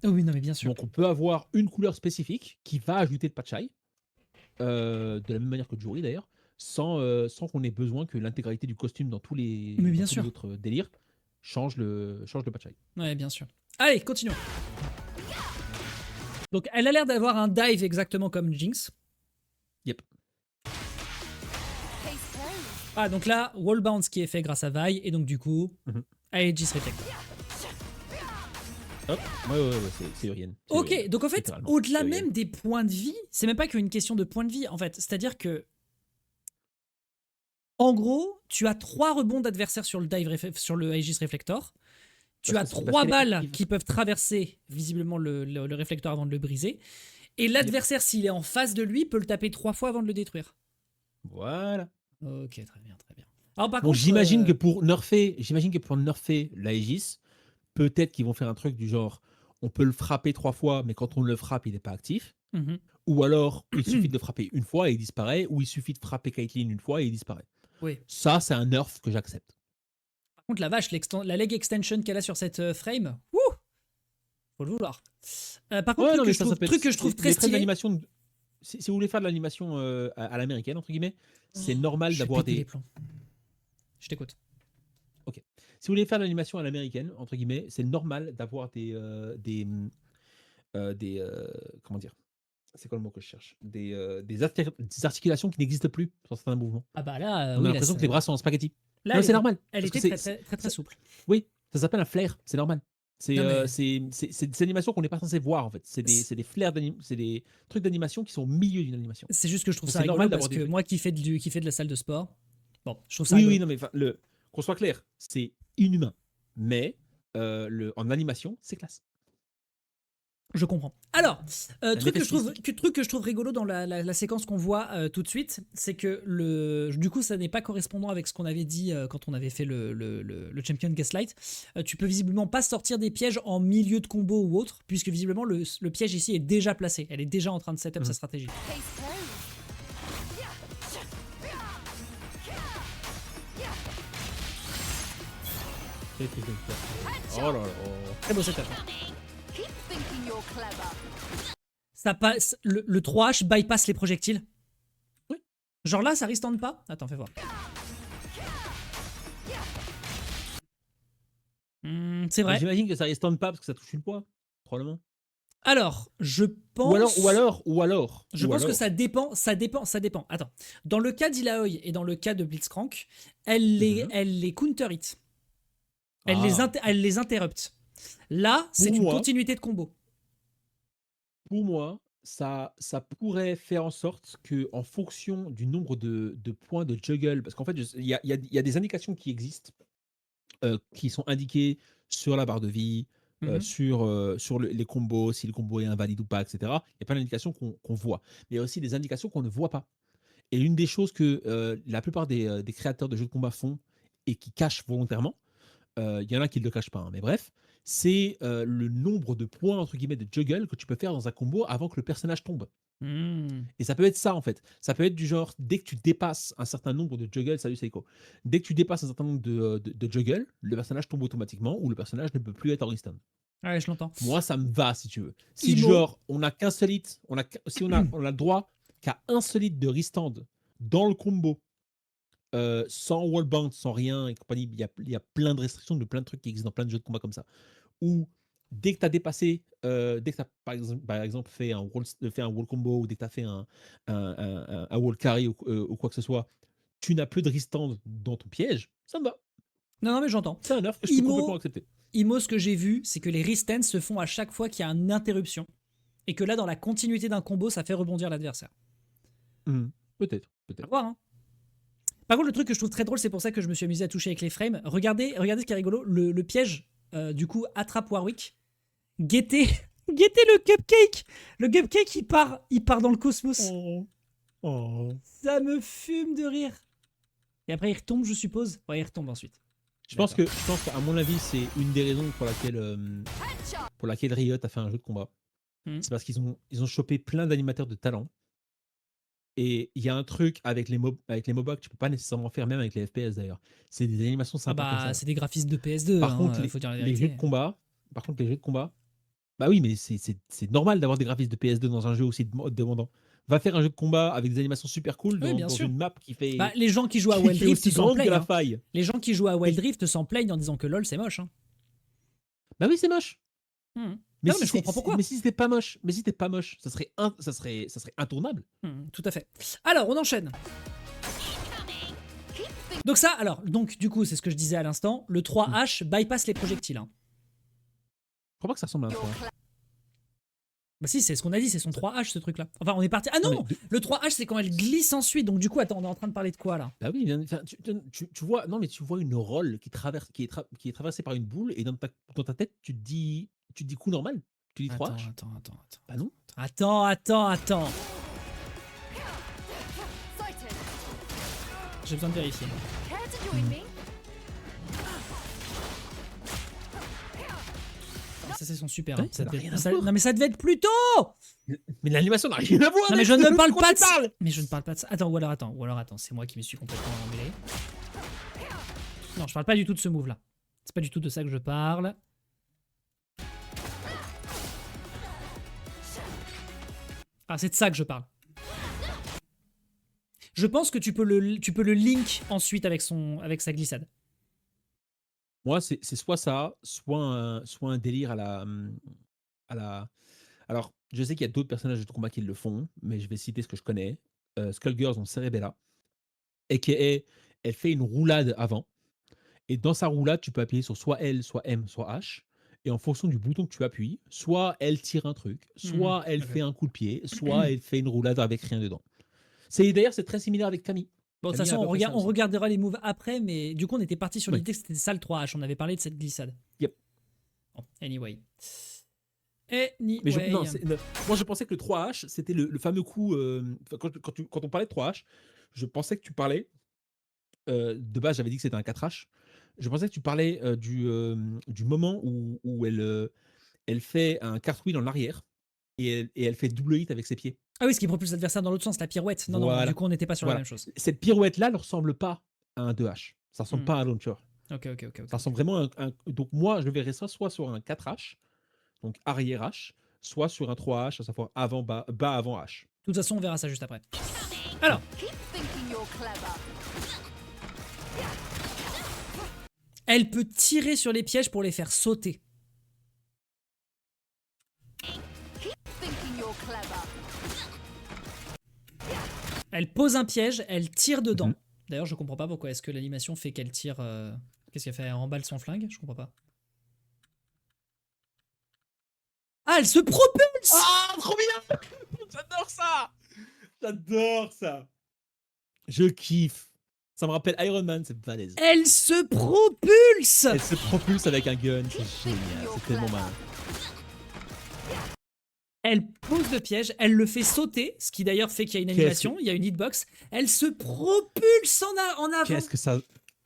Oh oui, non, mais bien sûr.
Donc on peut avoir une couleur spécifique qui va ajouter de patch eye, de la même manière que Jury d'ailleurs, sans qu'on ait besoin que l'intégralité du costume dans tous les,
Mais bien
dans tous les
sûr.
autres délires change le patch eye.
Ouais, bien sûr. Allez, continuons. Donc, elle a l'air d'avoir un dive exactement comme Jinx.
Yep.
Case closed.
Ah, donc là, wall bounce qui est fait grâce à Vi, et donc du coup,
Mhm.
Aegis Reflector.
Hop. Ouais, c'est Urien. C'est
Ok,
Urien,
donc en fait,
littéralement.
au-delà
C'est Urien.
même des points de vie, c'est même pas qu'une question de points de vie, en fait. C'est-à-dire que, en gros, tu as 3 rebonds d'adversaires sur le sur le Aegis Reflector. Tu
Parce
as
que-
3
qu'elle est
balles
active.
qui peuvent traverser visiblement le réflecteur avant de le briser. Et l'adversaire, s'il est en face de lui, peut le taper 3 fois avant de le détruire.
Voilà.
Ok, très bien, très bien. Alors par
Bon,
contre,
j'imagine que pour nerfer l'Aegis, peut-être qu'ils vont faire un truc du genre, on peut le frapper 3 fois, mais quand on le frappe, il n'est pas actif.
mhm,
Ou alors, il suffit de le frapper une fois et il disparaît, ou il suffit de frapper Caitlyn une fois et il disparaît.
oui.
Ça, c'est un nerf que j'accepte.
Par contre, la vache, la leg extension qu'elle a sur cette frame, wouh, faut le vouloir. Par contre,
Ouais, non, mais
truc que je trouve très
les traits
stylé.
d'animation. Si vous voulez faire de l'animation à l'américaine, entre guillemets, c'est normal
Je vais
d'avoir
péter les
des.
plombs. Je t'écoute.
Si vous voulez faire de l'animation à l'américaine, entre guillemets, c'est normal d'avoir comment dire, c'est quoi le mot que je cherche, des articulations qui n'existent plus sur certains mouvements.
Ah bah là,
On
oui,
a
là,
l'impression que les bras sont en spaghetti.
là,
Non,
elle
c'est
était-
normal.
Elle
parce que
était très, très, très
c'est-
souple.
Oui, ça s'appelle un flair, c'est normal. C'est
Non, mais-
c'est des animations qu'on n'est pas censé voir en fait. C'est des flairs c'est des trucs d'animation qui sont au milieu d'une animation.
C'est juste que je trouve
Donc,
ça
c'est
rigolo
normal
parce
d'avoir des
que
trucs.
moi qui fais de la salle de sport, bon, je trouve ça
Oui,
rigolo.
oui, non, mais qu'on soit clair, c'est inhumain. Mais en animation, c'est classe.
Je comprends. Alors, truc
effet
que je trouve rigolo dans la séquence qu'on voit tout de suite, c'est que du coup, ça n'est pas correspondant avec ce qu'on avait dit quand on avait fait le Champion Gaslight. Tu peux visiblement pas sortir des pièges en milieu de combo ou autre, puisque visiblement le piège ici est déjà placé. Elle est déjà en train de setup sa stratégie.
Case closed.
Oh là là.
Très beau setup.
Keep thinking you're clever.
Ça passe, le 3H bypass les projectiles.
Oui.
Genre là, ça restande pas. Attends, fais voir. C'est vrai.
J'imagine que ça restande pas parce que ça touche une poids, probablement.
Alors, je pense.
Ou alors.
Je pense que ça dépend. Attends. Dans le cas d'Illaoi et dans le cas de Blitzcrank, elle les counter hit. Elle les interrupte. Là, c'est
Pour
une
moi-
continuité de combo.
Pour moi, ça pourrait faire en sorte que, en fonction du nombre de points de juggle, parce qu'en fait, il y a des indications qui existent, qui sont indiquées sur la barre de vie,
Mhm.
sur les combos, si le combo est invalide ou pas, etc. Il y a plein d'indications qu'on voit. Mais il y a aussi des indications qu'on ne voit pas. Et l'une des choses que la plupart des créateurs de jeux de combat font et qui cachent volontairement, il y en a qui ne le cachent pas, hein, mais bref, c'est le nombre de points, entre guillemets, de juggle que tu peux faire dans un combo avant que le personnage tombe. Et ça peut être ça, en fait. Ça peut être du genre, dès que tu dépasses un certain nombre de juggle, salut Seiko, dès que tu dépasses un certain nombre de juggle, le personnage tombe automatiquement ou le personnage ne peut plus être en restun.
Ouais, je l'entends.
Moi, ça me va, si tu veux. Si
Imo.
genre, on a qu'un seul hit, si on a le droit qu'à un seul hit de restand dans le combo, sans wallbound, sans rien et compagnie, il y a plein de restrictions de plein de trucs qui existent dans plein de jeux de combat comme ça. Ou dès que tu as dépassé, dès que tu as par exemple fait un wall combo, ou dès que tu as fait un wall carry ou quoi que ce soit, tu n'as plus de restand dans ton piège, ça me va.
Non, mais j'entends.
C'est un nerf que je peux complètement accepter.
Imo, ce que j'ai vu, c'est que les restands se font à chaque fois qu'il y a une interruption. Et que là, dans la continuité d'un combo, ça fait rebondir l'adversaire.
Peut-être.
À voir, hein. Par contre, le truc que je trouve très drôle, c'est pour ça que je me suis amusé à toucher avec les frames. Regardez ce qui est rigolo, le piège, du coup, attrape Warwick. Guettez le cupcake. Le cupcake, il part dans le cosmos.
Oh.
Ça me fume de rire. Et après, il retombe, je suppose. Ouais, il retombe ensuite.
Je pense qu'à mon avis, c'est une des raisons pour laquelle Riot a fait un jeu de combat. C'est parce qu'ils ont chopé plein d'animateurs de talent. Et il y a un truc avec les MOBA que tu peux pas nécessairement faire, même avec les FPS d'ailleurs. C'est des animations sympas comme ça.
C'est des graphismes de PS2.
Par contre,
faut dire la
les
vérité.
jeux de combat, bah oui, mais c'est normal d'avoir des graphismes de PS2 dans un jeu aussi demandant. Va faire un jeu de combat avec des animations super cool dans une map qui fait.
Bah, les gens qui jouent à Wild Rift
aussi
s'en
grande que
plaignent.
la faille.
Les gens qui jouent à Wild Rift s'en plaignent en disant que LoL c'est moche. Hein.
Bah oui, c'est moche.
Mais je comprends pourquoi.
Mais si c'était pas moche, ça serait intournable.
Tout à fait. Alors, on enchaîne. Donc du coup, c'est ce que je disais à l'instant. Le 3H bypass les projectiles. Hein.
Je crois pas que ça ressemble à un 3.
Bah si, c'est ce qu'on a dit, c'est son 3H ce truc-là. Enfin, on est parti. Ah non, le 3H c'est quand elle glisse ensuite. Donc du coup, attends, on est en train de parler de quoi là?
Bah oui, tu vois, non mais tu vois une roll qui est traversée par une boule et dans ta tête, tu te dis coup normal. Tu dis 3H.
Attends.
Bah non.
Attends. J'ai besoin de vérifier. Ça c'est son super.
Ouais,
Non mais ça devait être plus tôt.
Mais l'animation n'a rien à voir.
Non mais je ne parle pas de ça. Mais je ne parle pas de ça. Attends, ou alors attends, c'est moi qui me suis complètement emmêlé. Non, je parle pas du tout de ce move là. C'est pas du tout de ça que je parle. Ah, c'est de ça que je parle. Je pense que tu peux le link ensuite avec sa glissade.
Moi, c'est soit ça, soit un délire à la. Alors, je sais qu'il y a d'autres personnages de combat qui le font, mais je vais citer ce que je connais. Skullgirls ont Cerebella, aka elle fait une roulade avant, et dans sa roulade, tu peux appuyer sur soit L, soit M, soit H, et en fonction du bouton que tu appuies, soit elle tire un truc, soit elle fait un coup de pied, soit elle fait une roulade avec rien dedans. D'ailleurs, c'est très similaire avec Camille.
Bon, de toute façon, on regardera les moves après, mais du coup, on était parti sur l'idée que c'était ça le 3H. On avait parlé de cette glissade.
Yep.
Bon, anyway.
Mais moi, je pensais que le 3H, c'était le fameux coup. Quand on parlait de 3H, je pensais que tu parlais. De base, j'avais dit que c'était un 4H. Je pensais que tu parlais du moment où elle fait un cartwheel en arrière et elle fait double hit avec ses pieds.
Ah oui, ce qui propulse l'adversaire dans l'autre sens, la pirouette. Non, du coup, on n'était pas sur la même chose.
Cette pirouette-là ne ressemble pas à un 2H. Ça ne ressemble pas à un launcher.
Ok.
Ça ressemble vraiment à un. Donc, moi, je verrais ça soit sur un 4H, donc arrière H, soit sur un 3H, à savoir bas avant H.
De toute façon, on verra ça juste après. Alors. Elle peut tirer sur les pièges pour les faire sauter. Elle pose un piège, elle tire dedans. D'ailleurs, je comprends pas pourquoi est-ce que l'animation fait qu'elle tire... Qu'est-ce qu'elle fait? Elle remballe son flingue? Je comprends pas. Ah, elle se propulse!
Ah, trop bien! J'adore ça! Je kiffe. Ça me rappelle Iron Man, cette balèze.
Elle se propulse!
Elle se propulse avec un gun, c'est génial, c'est tellement malin.
Elle pose le piège, elle le fait sauter, ce qui d'ailleurs fait qu'il y a une animation, il y a une hitbox. Elle se propulse en avant.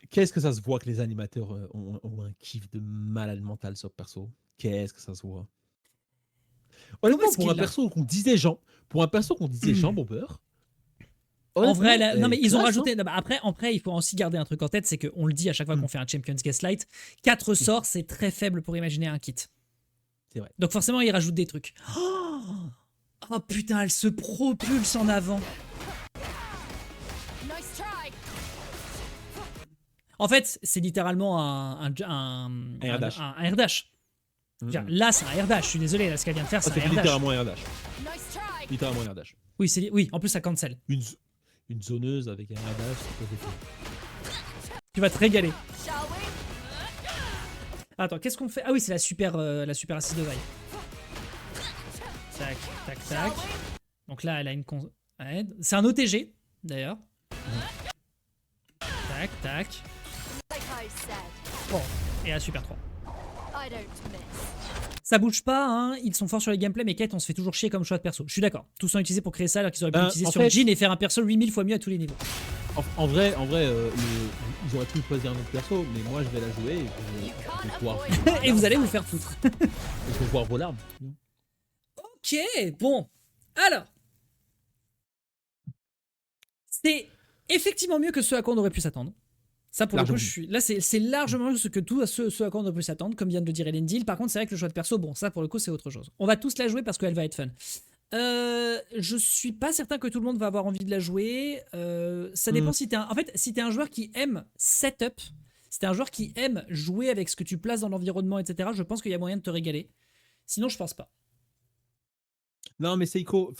Qu'est-ce que ça se voit que les animateurs ont un kiff de malade mental sur le perso. Qu'est-ce que ça se voit. Honnêtement, pour un perso qu'on disait Jean Bomber.
En vrai, non mais ils ont rajouté. Non, bah après, il faut aussi garder un truc en tête, c'est qu'on le dit à chaque fois qu'on fait un Champions Gaslight, 4 sorts, c'est très faible pour imaginer un kit.
C'est vrai.
Donc forcément, ils rajoutent des trucs. Oh putain, elle se propulse en avant.
Nice try.
En fait, c'est littéralement un
air dash.
un air dash.
Mhm.
Là, c'est un air dash. Je suis désolé, là, ce qu'elle vient de faire, c'est
Ah,
un
c'est
air dash.
littéralement un air dash.
Nice try.
Littéralement un air dash.
Oui, en plus, ça cancel.
Une zoneuse avec un air dash, c'est pas possible.
Tu vas te régaler.
Shall we?
Attends, qu'est-ce qu'on fait? Ah oui, c'est la super assise de vaille. Tac, tac,
Shall
tac.
we?
Donc là, elle a une... Ouais, c'est un OTG, d'ailleurs. Tac, tac.
Like I said,
Bon, et la super 3.
I don't miss.
Ça bouge pas, hein. Ils sont forts sur les gameplays, mais Kate, on se fait toujours chier comme choix de perso. Je suis d'accord. Tous sont utilisés pour créer ça, alors qu'ils auraient pu l'utiliser
en
sur
fait-
Jhin et faire un perso 8000 fois mieux à tous les niveaux.
En vrai, ils auraient pu choisir un autre perso, mais moi je vais la jouer et je vais pouvoir,
Et vous allez vous faire foutre.
je vais voir vos larmes.
Ok, bon. Alors. C'est effectivement mieux que ce à quoi on aurait pu s'attendre. Ça, pour
Largement.
le coup, je suis. Là, c'est largement ce que ce à quoi on aurait pu s'attendre, comme vient de le dire Elendil. Par contre, c'est vrai que le choix de perso, bon, ça, pour le coup, c'est autre chose. On va tous la jouer parce qu'elle va être fun. Je suis pas certain que tout le monde va avoir envie de la jouer. Ça dépend si t'es un... En fait, si t'es un joueur qui aime setup, si t'es un joueur qui aime jouer avec ce que tu places dans l'environnement, etc., je pense qu'il y a moyen de te régaler. Sinon, je pense pas.
Non, mais Seiko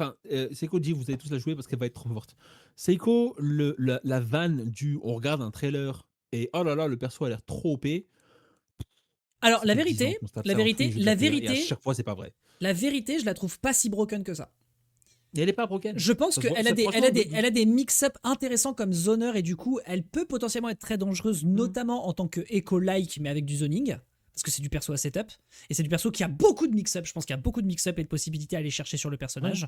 dit vous allez tous la jouer parce qu'elle va être trop forte. Seiko, la vanne du on regarde un trailer et oh là là, le perso a l'air trop OP.
Alors, la
Ça fait 10 ans
vérité,
qu'on se tape
la
ça dans tous
vérité,
les jeux de
la
RP, et à
vérité,
chaque fois, c'est pas vrai.
la vérité, je la trouve pas si broken que ça.
Et elle est pas broken.
Je pense
Ça se voit-
qu'elle a
ça,
des,
franchement,
elle a des mix-up intéressants comme zoner et du coup, elle peut potentiellement être très dangereuse, notamment en tant que eco-like, mais avec du zoning. Parce que c'est du perso à setup. Et c'est du perso qui a beaucoup de mix-up. Je pense qu'il y a beaucoup de mix-up et de possibilités à aller chercher sur le personnage.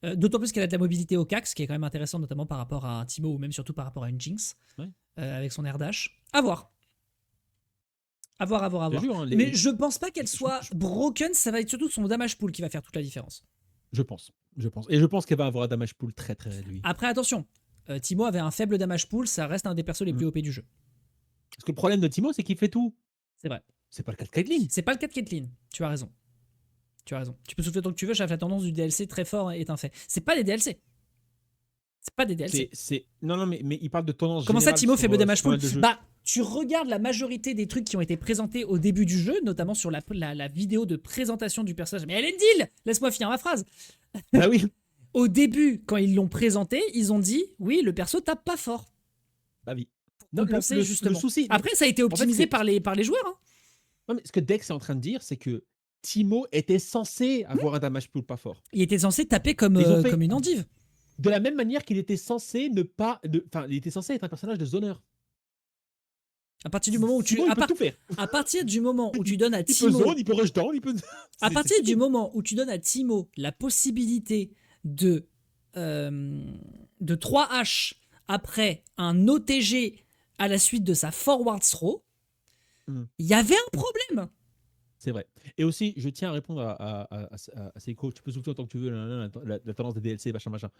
D'autant plus qu'elle a de la mobilité au cax, ce qui est quand même intéressant, notamment par rapport à un Teemo ou même surtout par rapport à une Jinx.
Ouais.
Avec son air dash. À voir. À voir, à voir, à
Bien
voir.
sûr, hein,
Mais je pense pas qu'elle
je-
soit
je-
broken. Ça va être surtout son damage pool qui va faire toute la différence.
Je pense. Et je pense qu'elle va avoir un damage pool très très réduit.
Après, attention. Teemo avait un faible damage pool. Ça reste un des persos les plus OP du jeu.
Parce que le problème de Teemo, c'est qu'il fait tout.
C'est vrai.
C'est pas le cas de Caitlyn.
C'est pas le cas de Caitlyn. Tu as raison. Tu as raison. Tu peux souffler tant que tu veux, chef, la tendance du DLC très fort est un fait. C'est pas des DLC. C'est pas des DLC.
Non, mais il parle de tendance
Comment ça,
générale
Teemo
sur,
faible damage
sur pas
pool
mal de jeux.
Bah, tu regardes la majorité des trucs qui ont été présentés au début du jeu, notamment sur la vidéo de présentation du personnage. Mais elle est deal. Laisse-moi finir ma phrase.
Bah oui.
Au début, quand ils l'ont présenté, ils ont dit oui, le perso tape pas fort.
Bah oui.
Pour compenser, justement.
Le souci.
Après, ça a été optimisé par les joueurs. Hein.
Non, mais ce que Dex est en train de dire, c'est que Teemo était censé avoir un damage pool pas fort.
Il était censé taper comme
Ils ont fait-
une endive.
De la même manière qu'il était censé il était censé être un personnage de zoneur.
À partir du moment où tu
Teemo, il peut tout faire.
à partir du moment où tu donnes à
Il peut
Teemo
zone, il peut rush down, il peut.
à partir du moment où tu donnes à Teemo la possibilité de 3H après un OTG à la suite de sa forward throw, il y avait un problème.
C'est vrai. Et aussi, je tiens à répondre à Seiko. Tu peux souffler autant que tu veux, la tendance des DLC, machin, machin.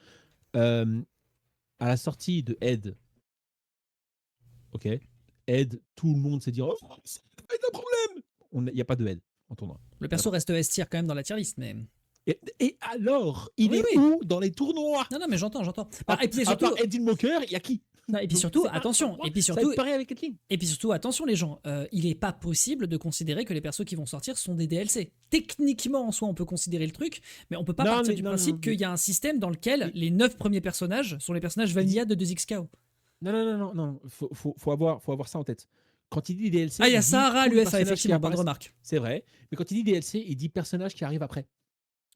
À la sortie de Ed, ok, Ed, tout le monde s'est dit, oh, ça va être un problème. Il n'y a pas de Ed en tournoi.
Le perso reste S tier quand même dans la tier list, mais
Et alors, il
Oui,
est
oui.
où dans les tournois?
non, mais j'entends. Ah, et puis
À
surtout,
part Ed Inmoker, il y a qui?
non, et puis
Donc,
surtout,
c'est pas un
attention,
tournoi.
et puis
Ça va
surtout,
être pareil avec Caitlyn.
Et puis surtout, attention les gens, il n'est pas possible de considérer que les persos qui vont sortir sont des DLC. Techniquement, en soi, on peut considérer le truc, mais on peut pas
Non,
partir
mais
du
non,
principe
non,
qu'il y a un système dans lequel les 9 premiers personnages sont les personnages vanilla de 2XKO.
Non. Faut avoir ça en tête. Quand il dit DLC,
Ah, il y a
dit
Sahara à
tous les
l'UFA,
personnages qui
effectivement, bonne
apparaissent.
remarque.
C'est vrai. Mais quand il dit DLC, il dit personnages qui arrivent après.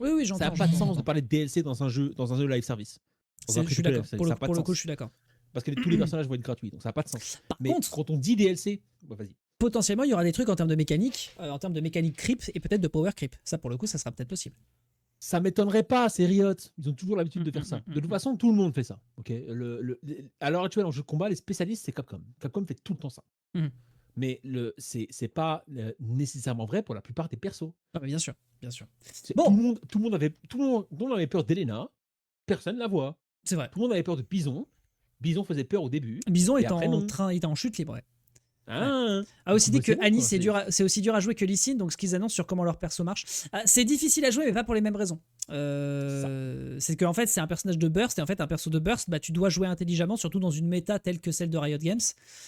Oui,
Ça
j'entends.
n'a pas de
j'entends.
sens de parler de DLC dans un jeu live service. Dans un
Je suis
free-to-play
d'accord.
live service,
Pour
ça
le,
n'a pas
pour
de
le coup,
sens.
je suis d'accord.
Parce que tous les personnages vont être gratuits, donc ça n'a pas de sens.
Par
Mais
contre,
quand on dit DLC, bah vas-y.
potentiellement, il y aura des trucs en termes de mécanique, creep et peut-être de power creep. Ça, pour le coup, ça sera peut-être possible.
Ça m'étonnerait pas, c'est Riot. Ils ont toujours l'habitude de faire ça. De toute façon, tout le monde fait ça. Ok. À l'heure actuelle, en jeu de combat, les spécialistes, c'est Capcom. Capcom fait tout le temps ça.
Mhm.
Mais c'est pas nécessairement vrai pour la plupart des persos.
Ah, bah, bien sûr, bien sûr.
Bon.
Bon.
Tout le monde avait peur d'Elena. Personne ne la voit.
C'est vrai.
Tout le monde avait peur de Bison. Bison faisait peur au début.
Bison
Et
est
après, non.
il est en chute libre. Ouais. A aussi dit
Bah,
que
c'est bon,
Annie,
quoi,
c'est aussi dur à jouer que Lee Sin, donc ce qu'ils annoncent sur comment leur perso marche. C'est difficile à jouer, mais pas pour les mêmes raisons. C'est qu'en fait, c'est un personnage de Burst, et en fait, un perso de Burst, bah, tu dois jouer intelligemment, surtout dans une méta telle que celle de Riot Games.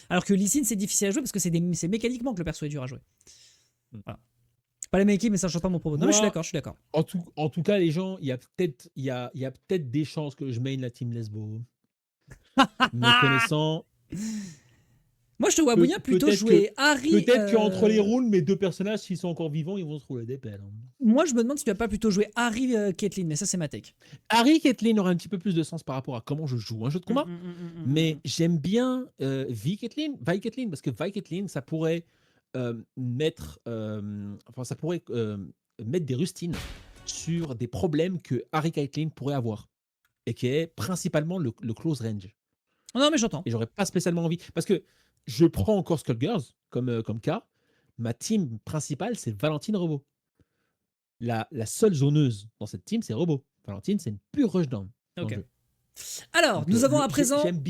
Alors que Lee Sin, c'est difficile à jouer parce que c'est mécaniquement que le perso est dur à jouer. Voilà. Pas les mêmes équipes, mais ça ne change pas mon propos. Non, mais je suis d'accord.
En tout cas, les gens, il y a peut-être des chances que je main la team Lesbo. Me connaissant.
Moi, je te vois bien plutôt
peut-être
jouer Harry.
Peut-être qu'entre les rounds, mes deux personnages, s'ils sont encore vivants, ils vont se rouler des pelles.
Moi, je me demande si tu vas pas plutôt jouer Harry Caitlyn, mais ça, c'est ma take.
Harry Caitlyn aurait un petit peu plus de sens par rapport à comment je joue un jeu de combat. Mais j'aime bien Vi Caitlyn, parce que Vi Caitlyn, ça pourrait mettre des rustines sur des problèmes que Harry Caitlyn pourrait avoir. Et qui est principalement le close range.
Non, mais j'entends.
Et j'aurais pas spécialement envie. Parce que je prends encore Skullgirls comme cas. Ma team principale, c'est Valentine Robot. La seule zoneuse dans cette team, c'est Robot. Valentine, c'est une pure rushdown.
Ok. Alors,
donc,
nous avons à présent.
J'aime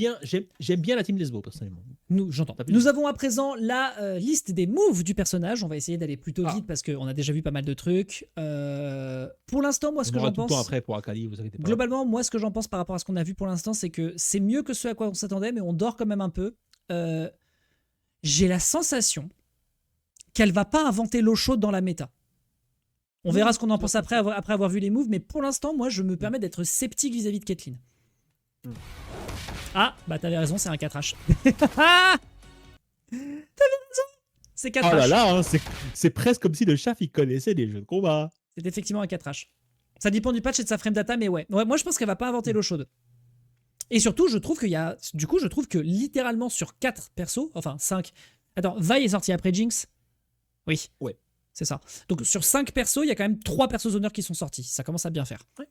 bien la team Lesbo, personnellement.
J'entends. Nous avons à présent la liste des moves du personnage. On va essayer d'aller plutôt vite parce qu'on a déjà vu pas mal de trucs. Pour l'instant, moi, ce que j'en pense.
Tout le temps après pour Akali, vous inquiétez pas.
Globalement, moi, ce que j'en pense par rapport à ce qu'on a vu pour l'instant, c'est que c'est mieux que ce à quoi on s'attendait, mais on dort quand même un peu. J'ai la sensation qu'elle va pas inventer l'eau chaude dans la méta. On verra ce qu'on en pense après avoir vu les moves, mais pour l'instant, moi, je me permets d'être sceptique vis-à-vis de Caitlyn. Ah, bah t'avais raison, c'est un 4H. T'avais raison, c'est 4H.
Oh là là, c'est presque comme si le chef il connaissait des jeux de combat.
C'est effectivement un 4H. Ça dépend du patch et de sa frame data, mais ouais. Moi, je pense qu'elle va pas inventer l'eau chaude. Et surtout, je trouve je trouve que littéralement sur 4 persos, enfin 5. Attends, Vi est sorti après Jinx. Oui.
Ouais.
C'est ça. Donc sur 5 persos, il y a quand même 3 persos honneurs qui sont sortis. Ça commence à bien faire. Ouais.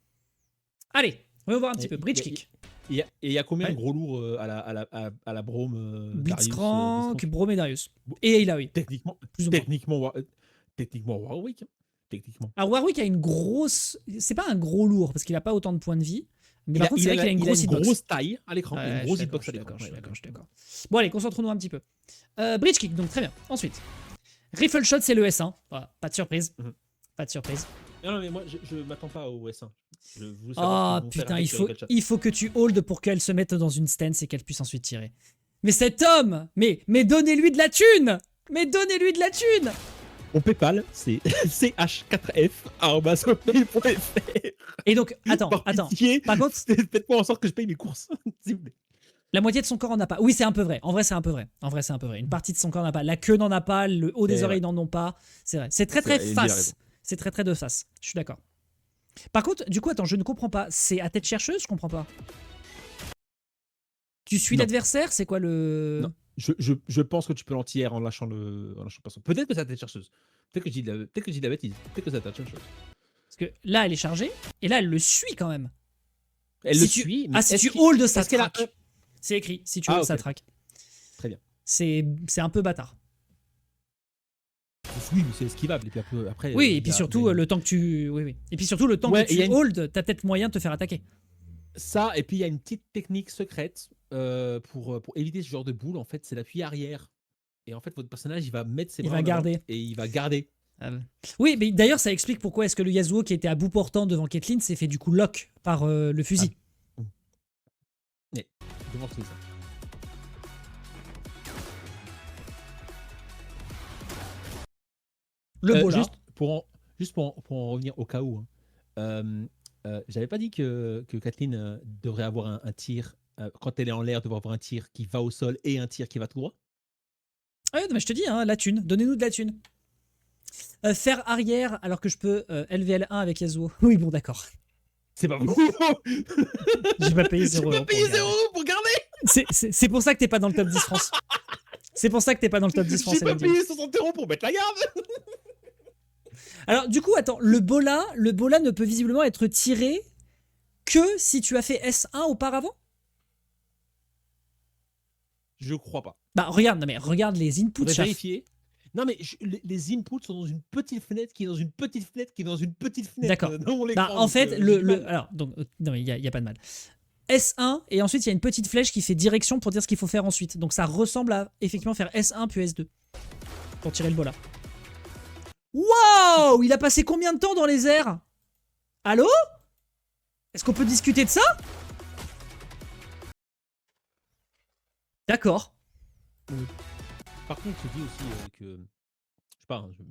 Allez, on va voir un petit peu. Bridge kick.
Et il y a combien de gros lourds à la Brome
Blitzcrank, Brome et Darius. Et Ayla, oui.
Techniquement Warwick. Techniquement.
Alors Warwick a une grosse. C'est pas un gros lourd parce qu'il a pas autant de points de vie. Mais par contre, c'est vrai qu'il a une
grosse taille à l'écran.
Ouais,
une grosse hitbox
je suis d'accord. Bon, allez, concentrons-nous un petit peu. Bridge kick, donc très bien. Ensuite, Rifle Shot, c'est le S1. Voilà, pas de surprise. Pas de surprise.
Non, mais moi, je m'attends pas au S1.
Oh putain, il faut que tu hold pour qu'elle se mette dans une stance et qu'elle puisse ensuite tirer. Mais cet homme, mais donnez-lui de la thune. Mais donnez-lui de la thune.
Mon PayPal, c'est ch4f@hotmail.fr.
Et donc, attends. Par contre,
faites-moi en sorte que je paye mes courses, s'il vous plaît.
La moitié de son corps en a pas. Oui, c'est un peu vrai. En vrai, c'est un peu vrai. Une partie de son corps n'en a pas. La queue n'en a pas. Le haut des oreilles n'en ont pas. C'est vrai. C'est très face. C'est très de face. Je suis d'accord. Par contre, du coup, attends, je ne comprends pas. C'est à tête chercheuse, je comprends pas. Tu suis l'adversaire, c'est quoi le...
Non. Je pense que tu peux l'anti-air en lâchant personne. Peut-être que c'est à tête chercheuse. Peut-être que je dis de la bêtise. Peut-être que c'est à tête chercheuse.
Parce que là, elle est chargée. Et là, elle le suit quand même.
Elle le suit.
Mais si tu hold sa track. C'est écrit. Si tu hold sa track.
Très bien.
C'est un peu bâtard.
Oui, mais c'est esquivable. Et puis après,
oui, et puis surtout, le temps que tu... Oui. Et puis surtout, le temps que tu hold, t'as peut-être moyen de te faire attaquer.
Ça, et puis il y a une petite technique secrète pour éviter ce genre de boule. En fait, c'est l'appui arrière. Et en fait, votre personnage, il va mettre ses bras et il va garder.
Oui, mais d'ailleurs, ça explique pourquoi est-ce que le Yasuo qui était à bout portant devant Caitlyn s'est fait du coup lock par le fusil.
Mais, comment c'est ça?
Le bola.
Juste pour en revenir au cas où. J'avais pas dit que Caitlyn devrait avoir un tir, quand elle est en l'air, devrait avoir un tir qui va au sol et un tir qui va tout droit.
Ouais, mais je te dis, hein, la thune. Donnez-nous de la thune. Faire arrière alors que je peux LVL1 avec Yasuo. Oui, bon, d'accord.
C'est pas bon.
J'ai pas payé 0
€. Pour garder.
C'est pour ça que t'es pas dans le top 10 France. C'est pour ça que t'es pas dans le top 10 France.
J'ai pas payé 60 € pour mettre la garde.
Alors, du coup, attends, le bola ne peut visiblement être tiré que si tu as fait S1 auparavant?
Je crois pas.
Bah, regarde les inputs.
Vérifier. Non, mais les inputs sont dans une petite fenêtre qui est dans une petite fenêtre qui est dans une petite fenêtre.
D'accord.
Dans mon écran,
en fait, alors, donc, non, mais il y a pas de mal. S1 et ensuite il y a une petite flèche qui fait direction pour dire ce qu'il faut faire ensuite. Donc ça ressemble à effectivement faire S1 puis S2 pour tirer le bola. Waouh! Il a passé combien de temps dans les airs? Allô? Est-ce qu'on peut discuter de ça? D'accord.
Par contre, tu dis aussi que, je sais pas, hein, je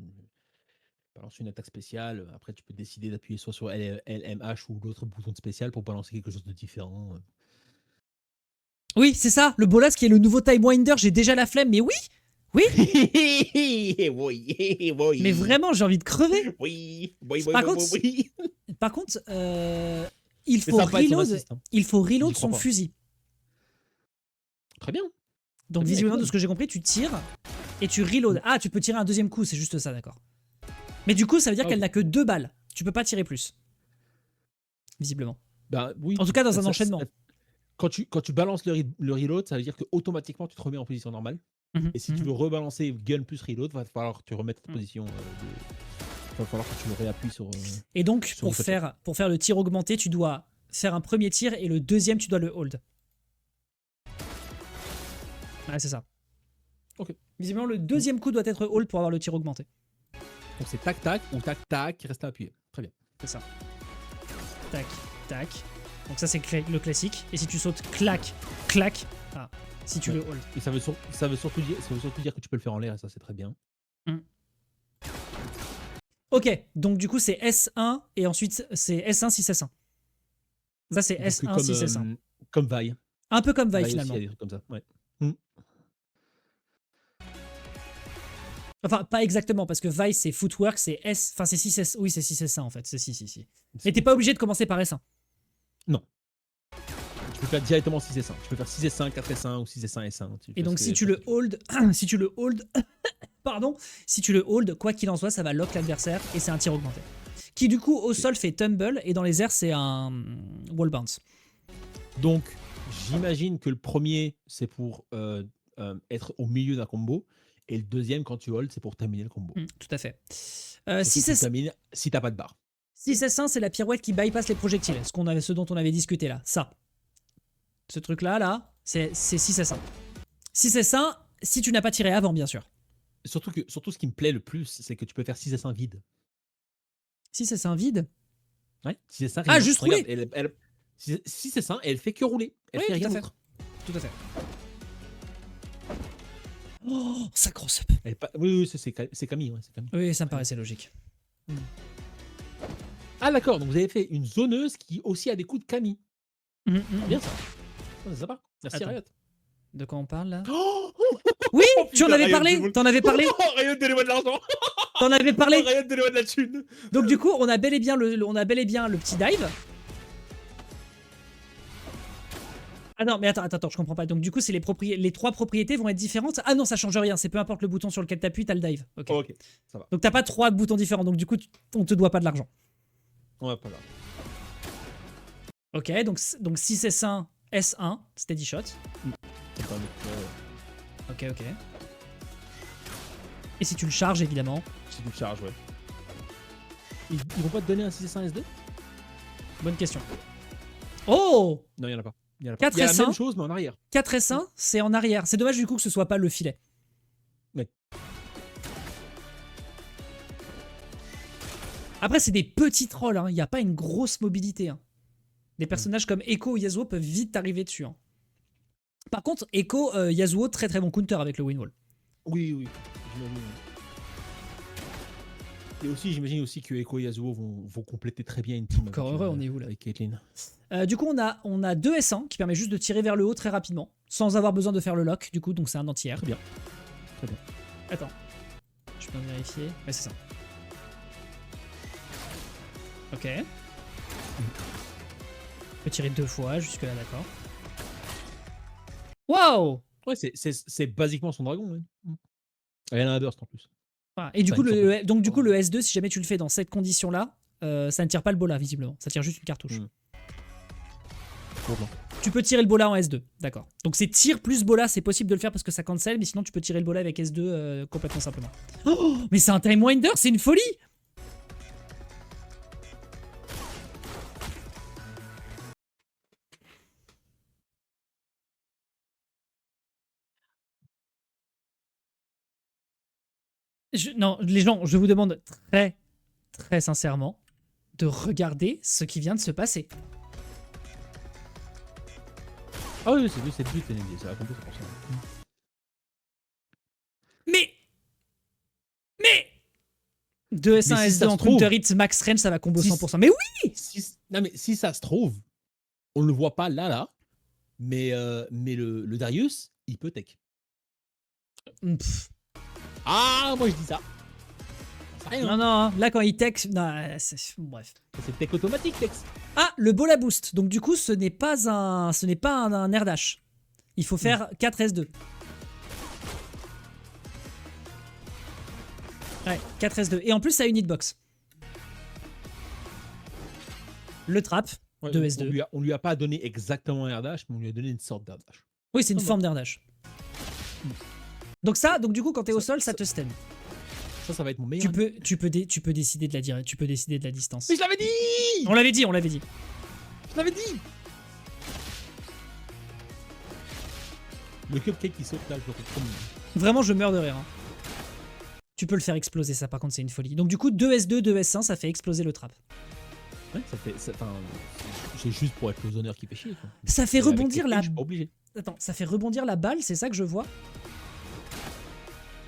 balance une attaque spéciale. Après, tu peux décider d'appuyer soit sur LMH ou l'autre bouton de spécial pour balancer quelque chose de différent.
Oui, c'est ça, le bolas qui est le nouveau Time Winder, j'ai déjà la flemme, mais oui! Oui!
Oui.
Mais vraiment, j'ai envie de crever!
Oui.
Par contre,
oui.
Par contre,
Mais ça va pas être son assist, hein.
il faut reload
J'y crois
son
pas.
fusil.
Très bien.
Donc
Très bien,
visiblement, de
écoute.
ce que j'ai compris, tu tires et tu reload. Ah, tu peux tirer un deuxième coup, c'est juste ça, d'accord. Mais du coup, ça veut dire
Ah,
qu'elle
ok.
n'a que 2 balles. Tu peux pas tirer plus. Visiblement.
Bah, oui.
En tout cas, dans un
Ça-
enchaînement.
Quand tu balances le reload, ça veut dire que automatiquement tu te remets en position normale. Et si tu veux rebalancer gun plus reload, va falloir que tu remettes ta position. Va falloir que tu le réappuies sur.
Et donc,
sur
pour
le côté.
faire le tir augmenté, tu dois faire un premier tir et le deuxième, tu dois le hold. Ouais, c'est ça.
Ok.
Visiblement, le deuxième coup doit être hold pour avoir le tir augmenté.
Donc c'est tac tac ou tac tac, reste appuyé. Très bien.
C'est ça. Tac, tac. Donc ça, c'est le classique. Et si tu sautes clac, clac, ah, si tu
Ouais.
le hold.
Et ça veut surtout dire que tu peux le faire en l'air et ça c'est très bien.
Ok, donc du coup, c'est S1 et ensuite, c'est S1, 6, S1. Ça, c'est
Donc,
S1, 6, S1.
Comme Vi.
Un peu comme Vi,
Vi aussi,
finalement.
il y a des trucs comme ça. Ouais.
Enfin, pas exactement, parce que Vi, c'est footwork, c'est S. Enfin, c'est 6, S. Oui, c'est 6, S1 en fait. C'est 6, 6. Mais t'es pas obligé de commencer par S1.
Tu peux faire directement 6 S1. Tu peux faire 6 S1, 4 S1 ou 6 S1, S1.
Et donc, si tu le hold, pardon, si tu le hold, quoi qu'il en soit, ça va lock l'adversaire et c'est un tir augmenté. Qui, du coup, au sol fait tumble et dans les airs, c'est un wall bounce.
Donc, j'imagine que le premier, c'est pour être au milieu d'un combo. Et le deuxième, quand tu hold, c'est pour terminer le combo.
Tout à fait.
Surtout
6
que tu
S1,
termines si t'as pas de barre.
6S1, c'est la pirouette qui bypass les projectiles. Ce dont on avait discuté là. Ça. Ce truc-là, là, c'est 6S1. 6S1, si tu n'as pas tiré avant, bien sûr.
Surtout ce qui me plaît le plus, c'est que tu peux faire 6 S1 vide.
6S1 vide.
Ouais, 6 S1
Ah,
regarde,
juste rouler.
6 S1, elle fait que rouler. Elle
Oui,
fait
tout
rien
à fait.
d'autre.
Tout à fait. Oh, ça cross up.
Oui, c'est Camille. Ouais, c'est Camille.
Oui, ça me paraissait logique.
Ah d'accord, donc vous avez fait une zoneuse qui aussi a des coups de Camille. Bien ça. C'est sympa. Merci
Attends.
Riot.
De quoi on parle là?
Oh,
Oui, tu en
putain,
avais
Riot
parlé.
Devil.
T'en avais parlé.
Riot, donnez-moi de l'argent.
T'en avais parlé.
Riot, donnez-moi de la thune.
Donc du coup, on a bel et bien le petit dive. Ah non, mais attends, je comprends pas. Donc du coup, c'est les 3 propriétés vont être différentes. Ah non, ça change rien. C'est peu importe le bouton sur lequel t'appuies, t'as le dive. Ok.
Ok, ça va.
Donc t'as pas 3 boutons différents. Donc du coup, on te doit pas de l'argent.
Ouais, pas grave.
Ok, donc 6 S1, S1, steady shot.
C'est pas un
Ok. Et si tu le charges, évidemment.
C'est du charge, ouais. Ils vont pas te donner un 6 S1 S2?
Bonne question. Oh,
Non, il y en a pas. Il y a
4
la
S1.
même chose, mais en arrière.
4 S1, c'est en arrière. C'est dommage du coup que ce soit pas le filet.
Ouais.
Après, c'est des petits trolls. Il n'y a pas une grosse mobilité. Hein. Des personnages comme Echo ou Yasuo peuvent vite t'arriver dessus. Hein. Par contre, Echo, Yasuo, très très bon counter avec le Windwall.
Oui, j'imagine. Et aussi, j'imagine aussi que Echo et Yasuo vont compléter très bien une team.
Encore
avec,
heureux, on est où là?
Avec Caitlyn.
Du coup, on a 2 S1 qui permet juste de tirer vers le haut très rapidement, sans avoir besoin de faire le lock, du coup, donc c'est un anti-air.
Très bien. Très bien.
Attends, je peux vérifier. Ouais, c'est ça. Ok. Je peux tirer 2 fois, jusque là, d'accord. Waouh!
Ouais, c'est basiquement son dragon. Ouais. Elle a un burst en plus.
Voilà. Et du
Ça,
coup,
il me
donc, du coup, le S2, si jamais tu le fais dans cette condition-là, ça ne tire pas le bola, visiblement. Ça tire juste une cartouche.
Bon.
Tu peux tirer le bola en S2, d'accord. Donc c'est tir plus bola, c'est possible de le faire parce que ça cancel, mais sinon tu peux tirer le bola avec S2 complètement simplement. Oh, mais c'est un Time Winder, c'est une folie! Non, les gens, je vous demande très, très sincèrement de regarder ce qui vient de se passer.
Ah oui, c'est le but, NMD, ça va combo 100%.
Mais 2S1,
Mais si
S2
ça
en
se trouve-
counter hit max range, ça va combo
Si-
100%. Mais oui.
Non, mais si ça se trouve, on le voit pas là, mais le Darius, il peut tech.
Pff,
Ah, moi je dis ça. C'est rien.
non, non, hein. Là quand il tech, non, bref.
C'est tech automatique, Tex.
Ah, le bola boost. Donc du coup, ce n'est pas un air dash. Il faut faire 4 S2. Ouais, 4 S2. Et en plus, ça a une hitbox. Le trap, 2 S2.
On lui a pas donné exactement un air dash, mais on lui a donné une sorte d'air dash.
Oui, c'est une
Ah bon.
forme d'air dash. Donc du coup, quand t'es au sol, ça te stun.
Ça va être mon meilleur.
Tu peux décider de la dire, tu peux décider de la distance.
Mais je l'avais dit.
On l'avait dit, on l'avait dit.
Je l'avais dit. Le cupcake qui saute là, je le trouve trop mignon.
Vraiment, je meurs de rire. Hein. Tu peux le faire exploser, ça par contre, c'est une folie. Donc du coup, 2S2, 2S1, ça fait exploser le trap.
Ouais, c'est juste pour être le zoneur qui fait chier. Quoi.
Ça fait
Et avec
rebondir
les
la...
cakes, je suis pas obligé.
Attends, ça fait rebondir la balle, c'est ça que je vois.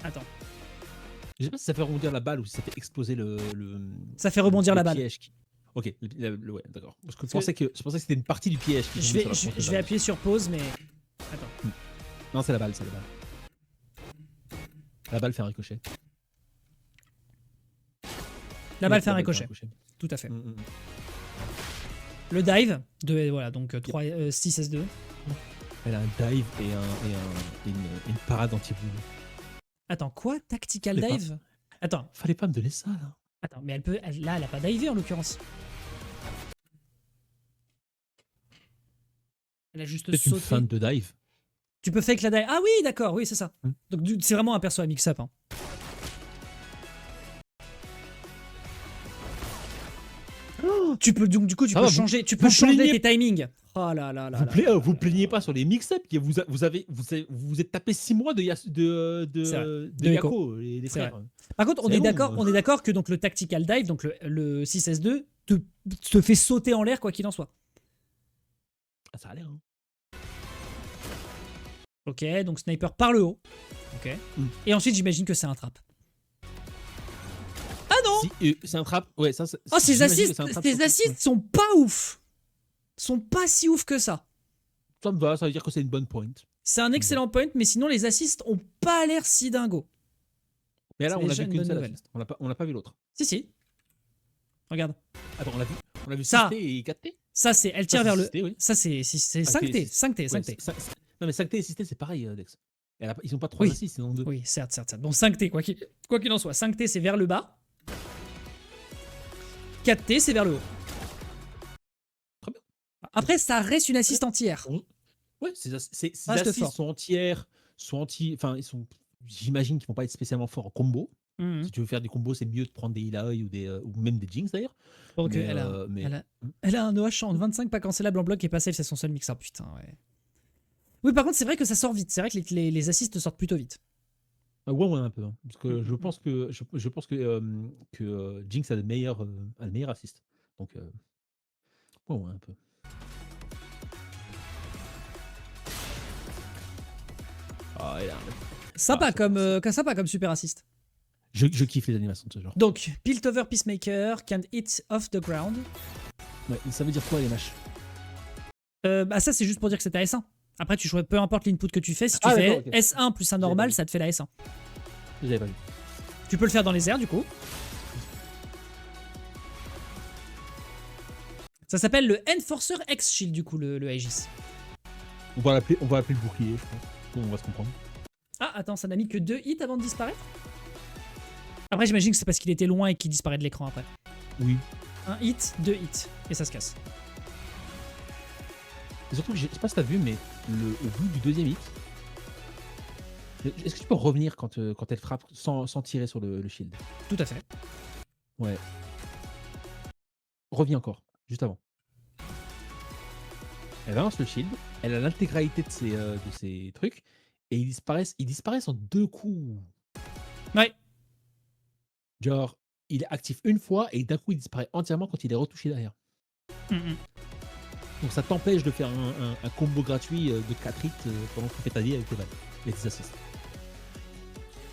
Attends.
Je sais pas si ça fait rebondir la balle ou si ça fait exploser le
Ça fait rebondir
le
la balle.
piège. Ok, ouais, d'accord. Parce que je
Parce
pensais que c'était une partie du piège. Qui
Je
tombait
vais,
sur la
je,
planche de
je vais
balle.
appuyer sur pause, mais... Attends.
Non, c'est la balle, c'est la balle. La balle fait un ricochet.
La balle fait un ricochet. Tout à fait. Le dive, voilà, donc 6 S2.
Elle a un dive et une parade anti-boule.
Attends, quoi? Tactical
Les
dive? Attends,
Fallait pas me donner ça, là.
attends, mais là, elle a pas divé en l'occurrence. Elle a juste
C'est une
sauté.
feinte de dive.
Tu peux fake la dive. Ah oui, d'accord, oui, c'est ça.
Hmm.
Donc c'est vraiment un perso à mix-up. Hein. Tu peux donc du coup tu
Ah
peux
bah,
changer, tu
vous
peux changer
plaignez-
tes timings. Oh là là là.
Vous plaignez pas sur les mix-up. Vous êtes tapé 6 mois de
C'est vrai. De
Yako, les
C'est
frères.
Par contre, on
C'est
est
long,
d'accord, on est d'accord que donc le tactical dive, donc le 6S2 te fait sauter en l'air quoi qu'il en soit.
Ah, ça a l'air. Hein.
Ok, donc sniper par le haut. Ok. Et ensuite j'imagine que c'est un trap. Ah non.
Si, c'est un trap. Ouais, ça.
Oh, ces
j'imagine que
assists,
c'est un trap
ces
sur-
assists sont pas ouf. Sont pas si ouf que ça.
Ça me va, ça veut dire que c'est une bonne point.
C'est un excellent point, mais sinon les assists ont pas l'air si dingo.
Mais là,
C'est
on a
déjà
vu
une
qu'une
bonne
seule
nouvelle.
assist. On n'a pas vu l'autre.
Si. Regarde.
Attends, on a vu
Ça.
6T et 4T.
Ça, c'est. Elle tire
Ça,
vers
c'est
le.
6T, oui.
Ça, c'est 5T. 5T. 5T.
Non, mais 5T et 6T, c'est pareil, Dex. Ils ont pas 3
Oui.
assists, ils en ont 2.
Oui, certes. Bon, 5T, quoi qu'il en soit. 5T, c'est vers le bas. 4T, c'est vers le haut.
Très bien.
Après, ça reste une assist entière.
Ouais, ces
Reste
assists
fort.
sont entières, enfin, j'imagine qu'ils vont pas être spécialement forts en combo.
Mhm.
Si tu veux faire des combos, c'est mieux de prendre des Illaoi ou même des Jinx d'ailleurs.
Donc,
Mais,
elle a un OH en 25 pas cancellable en bloc et pas safe, c'est son seul mixer. Putain, ouais. Oui, par contre, c'est vrai que ça sort vite. C'est vrai que les assists sortent plutôt vite.
Ouais, un peu. Hein. Parce que je pense que Jinx a le meilleur assist. Donc, ouais, un peu. Ah, et là,
Sympa,
Ah,
sympa comme super assist.
je kiffe les animations de ce genre.
Donc, Piltover Peacemaker can hit off the ground.
Ouais, ça veut dire quoi les matchs?
Bah ça, c'est juste pour dire que c'est ta S1. Après, tu choisis peu importe l'input que tu fais. Si tu
Ah,
fais
d'accord, ok.
S1 plus un normal, ça te fait la S1.
J'avais pas vu.
Tu peux le faire dans les airs, du coup. Ça s'appelle le Enforcer X Shield, du coup, le Aegis.
On va l'appeler le bouclier, je pense. On va se comprendre.
Ah, attends, ça n'a mis que 2 hits avant de disparaître. Après, j'imagine que c'est parce qu'il était loin et qu'il disparaît de l'écran après.
Oui.
Un hit, 2 hits. Et ça se casse.
Et surtout, je sais pas si t'as vu, mais au bout du deuxième hit, est-ce que tu peux revenir quand elle frappe sans tirer sur le shield?
Tout à fait.
Ouais. Reviens encore, juste avant. Elle balance le shield, elle a l'intégralité de ses trucs, et ils disparaissent en 2 coups.
Ouais.
Genre, il est actif une fois et d'un coup, il disparaît entièrement quand il est retouché derrière. Donc ça t'empêche de faire un combo gratuit de 4 hits pendant que tu fais ta vie avec tes balles et tes assists.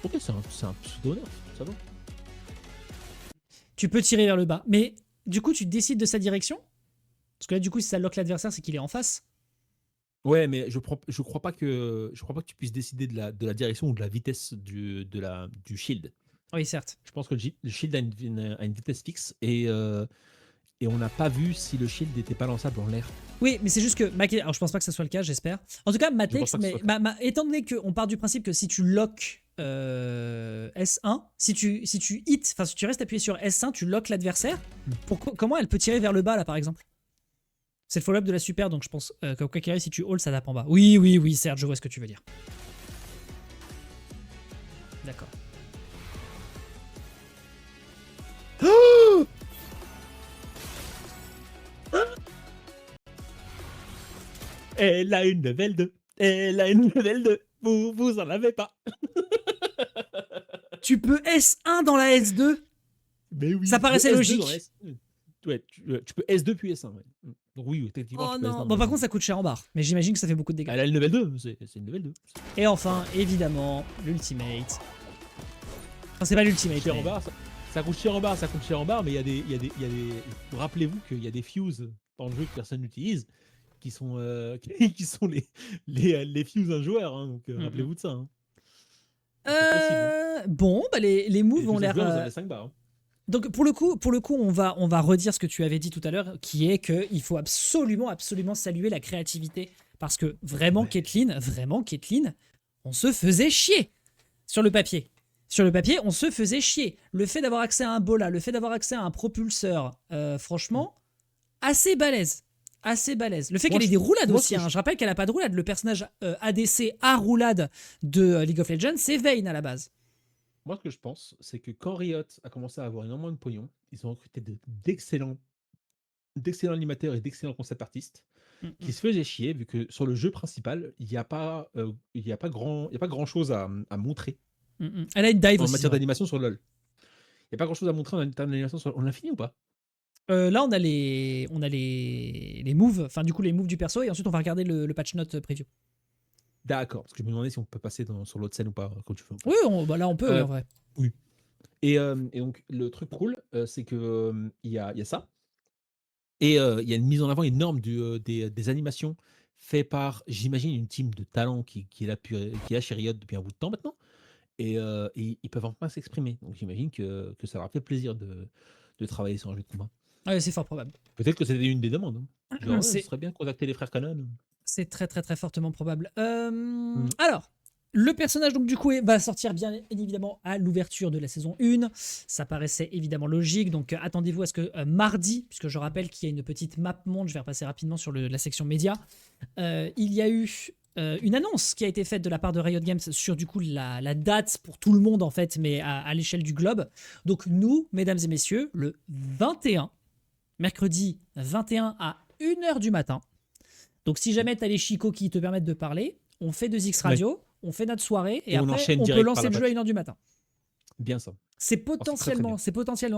Ok, c'est un pseudo-nerf, ça va.
Tu peux tirer vers le bas. Mais du coup, tu décides de sa direction? Parce que là, du coup, si ça lock l'adversaire, c'est qu'il est en face.
Ouais, mais je crois pas que tu puisses décider de la direction ou de la vitesse du shield.
Oui, certes.
Je pense que le shield a une vitesse fixe et on n'a pas vu si le shield n'était pas lançable en l'air.
Oui, mais c'est juste que alors je pense pas que ça soit le cas, j'espère. En tout cas, Matex, mais étant donné qu'on part du principe que si tu lock S1, si tu hit, enfin si tu restes appuyé sur S1, tu lock l'adversaire. Comment elle peut tirer vers le bas là, par exemple? C'est le follow-up de la super, donc je pense que quoi qu'il arrive, si tu hold, ça tape en bas. Oui, certes, je vois ce que tu veux dire. D'accord.
Elle a une level 2. Elle a une level 2. Vous en avez pas.
Tu peux S1 dans la S2?
Mais oui.
Ça paraissait logique.
Ouais, tu peux S2 puis S1. Ouais. Donc oui, techniquement,
Oh
tu peux
non.
S1.
Bon, par contre, ça coûte cher en barre. Mais j'imagine que ça fait beaucoup de dégâts.
Elle a une level 2. C'est une level 2.
Et enfin, évidemment, l'ultimate. Enfin, c'est pas l'ultimate.
Cher en barre, ça coûte cher en barre, mais il y a des. Rappelez-vous qu'il y a des fuses dans le jeu que personne n'utilise, qui sont les fuses d'un joueur. Hein, donc rappelez-vous de ça. Hein.
Bon, bah les moves ont l'air.
Vous avez 5 barres. Hein.
Donc pour le coup, on va redire ce que tu avais dit tout à l'heure, qui est qu'il faut absolument saluer la créativité, parce que vraiment, Caitlyn, on se faisait chier sur le papier. Sur le papier, on se faisait chier. Le fait d'avoir accès à un bola, le fait d'avoir accès à un propulseur, franchement, assez balèze. Le fait qu'elle ait des roulades aussi, je rappelle qu'elle n'a pas de roulade. Le personnage ADC à roulade de League of Legends, c'est Vayne à la base.
Moi, ce que je pense, c'est que quand Riot a commencé à avoir énormément de pognon, ils ont recruté d'excellents animateurs et d'excellents concept artistes qui se faisaient chier, vu que sur le jeu principal, il n'y a pas grand chose à montrer.
Elle a une dive
en
aussi.
matière d'animation sur LoL. Il n'y a pas grand chose à montrer en matière d'animation sur LoL. On l'a fini ou pas?
Là, on a les moves, enfin du coup les moves du perso, et ensuite on va regarder le patch note preview.
D'accord, parce que je me demandais si on peut passer sur l'autre scène ou pas quand tu fais.
Oui, là on peut, en vrai.
Oui. Et donc le truc cool, c'est que il y a ça. Et il y a une mise en avant énorme des animations faites par, j'imagine, une team de talents qui est là chez Riot depuis un bout de temps maintenant. Et ils peuvent enfin s'exprimer. Donc j'imagine que ça leur a fait plaisir de travailler sur un jeu de combat.
Ouais, c'est fort probable.
Peut-être que c'était une des demandes. Hein. Genre, ce serait bien de contacter les frères Canon.
C'est très fortement probable. Alors, le personnage donc du coup va sortir bien évidemment à l'ouverture de la saison 1. Ça paraissait évidemment logique. Donc attendez-vous à ce que mardi, puisque je rappelle qu'il y a une petite map monde, je vais repasser rapidement sur la section média. Il y a eu une annonce qui a été faite de la part de Riot Games sur du coup la date pour tout le monde en fait, mais à l'échelle du globe. Donc nous, mesdames et messieurs, le 21, mercredi 21 à 1h du matin. Donc si jamais tu as les chicots qui te permettent de parler, on fait 2X Radio, on fait notre soirée et après on peut lancer le jeu à 1h du matin.
Bien ça.
C'est potentiellement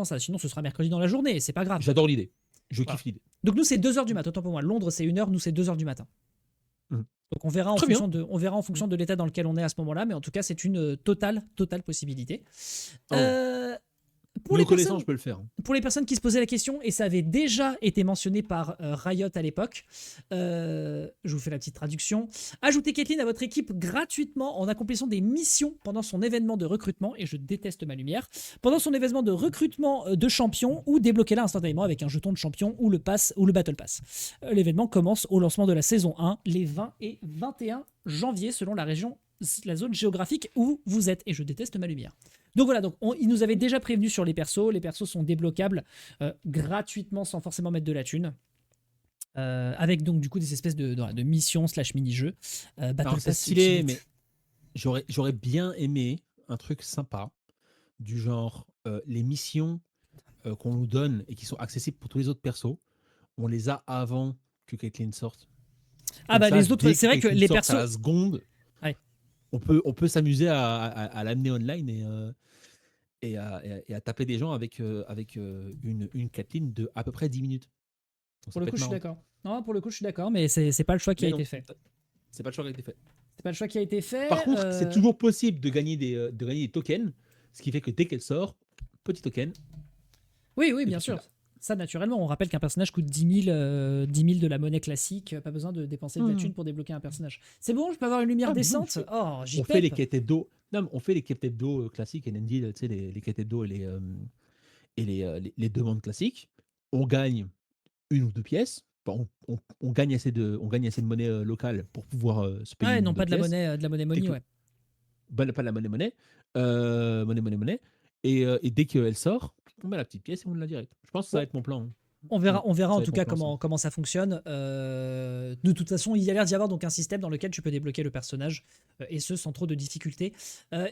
ça. Sinon ce sera mercredi dans la journée, c'est pas grave.
J'adore l'idée. Je kiffe l'idée.
Donc nous c'est 2h du matin, autant pour moi. Londres c'est 1h, nous c'est 2h du matin. Donc on verra en fonction de l'état dans lequel on est à ce moment-là, mais en tout cas c'est une totale possibilité.
Pour les connaissants, je peux le faire.
Pour les personnes qui se posaient la question, et ça avait déjà été mentionné par Riot à l'époque, je vous fais la petite traduction. Ajoutez Caitlyn à votre équipe gratuitement en accomplissant des missions pendant son événement de recrutement, et je déteste ma lumière, pendant son événement de recrutement de champion, ou débloquez-la instantanément avec un jeton de champion ou le Battle Pass. L'événement commence au lancement de la saison 1, les 20 et 21 janvier, selon la zone géographique où vous êtes, et je déteste ma lumière. Donc voilà, il nous avait déjà prévenu sur les persos. Les persos sont débloquables gratuitement sans forcément mettre de la thune. Avec donc du coup des espèces de missions / mini-jeux.
Battle Pass stylé, mais j'aurais bien aimé un truc sympa du genre les missions qu'on nous donne et qui sont accessibles pour tous les autres persos. On les a avant que Caitlyn sorte.
Les autres, c'est vrai que les persos
à la seconde.
Ouais.
On peut s'amuser à l'amener online et à taper des gens avec une Kathleen de à peu près 10 minutes. Donc,
Pour
ça
le
peut
coup,
être
je suis
marrant.
d'accord. Non, pour le coup, je suis d'accord, mais c'est pas le choix qui a
Mais
été
non,
fait.
c'est pas le choix qui a été fait.
C'est pas le choix qui a été fait.
Par contre, c'est toujours possible de gagner des tokens, ce qui fait que dès qu'elle sort, petit token,
Oui,
et
bien
puis tu
sûr.
l'as.
Ça, naturellement, on rappelle qu'un personnage coûte 10 000 de la monnaie classique. Pas besoin de dépenser de la thune pour débloquer un personnage. C'est bon, je peux avoir une lumière
Ah, mais non,
décente. Oh, j'y
on fait les
pep.
quêtes hebdo. Non, mais on fait les quêtes hebdo classiques, NND, tu sais, les quêtes hebdo et les demandes classiques. On gagne une ou deux pièces. Enfin, on gagne assez de monnaie locale pour pouvoir se payer
Ouais,
une ou
non,
deux
pas
pièces.
de la monnaie money,
Quelque-
ouais.
Pas de la monnaie. Monnaie. Et dès qu'elle sort, on met la petite pièce et on l'a direct. Je pense que ça va
Bon,
être mon plan. Hein.
on verra
Ça
en
va être
tout
mon
cas
plan, ça.
comment ça fonctionne. De toute façon, il y a l'air d'y avoir donc un système dans lequel tu peux débloquer le personnage, et ce sans trop de difficultés. Euh,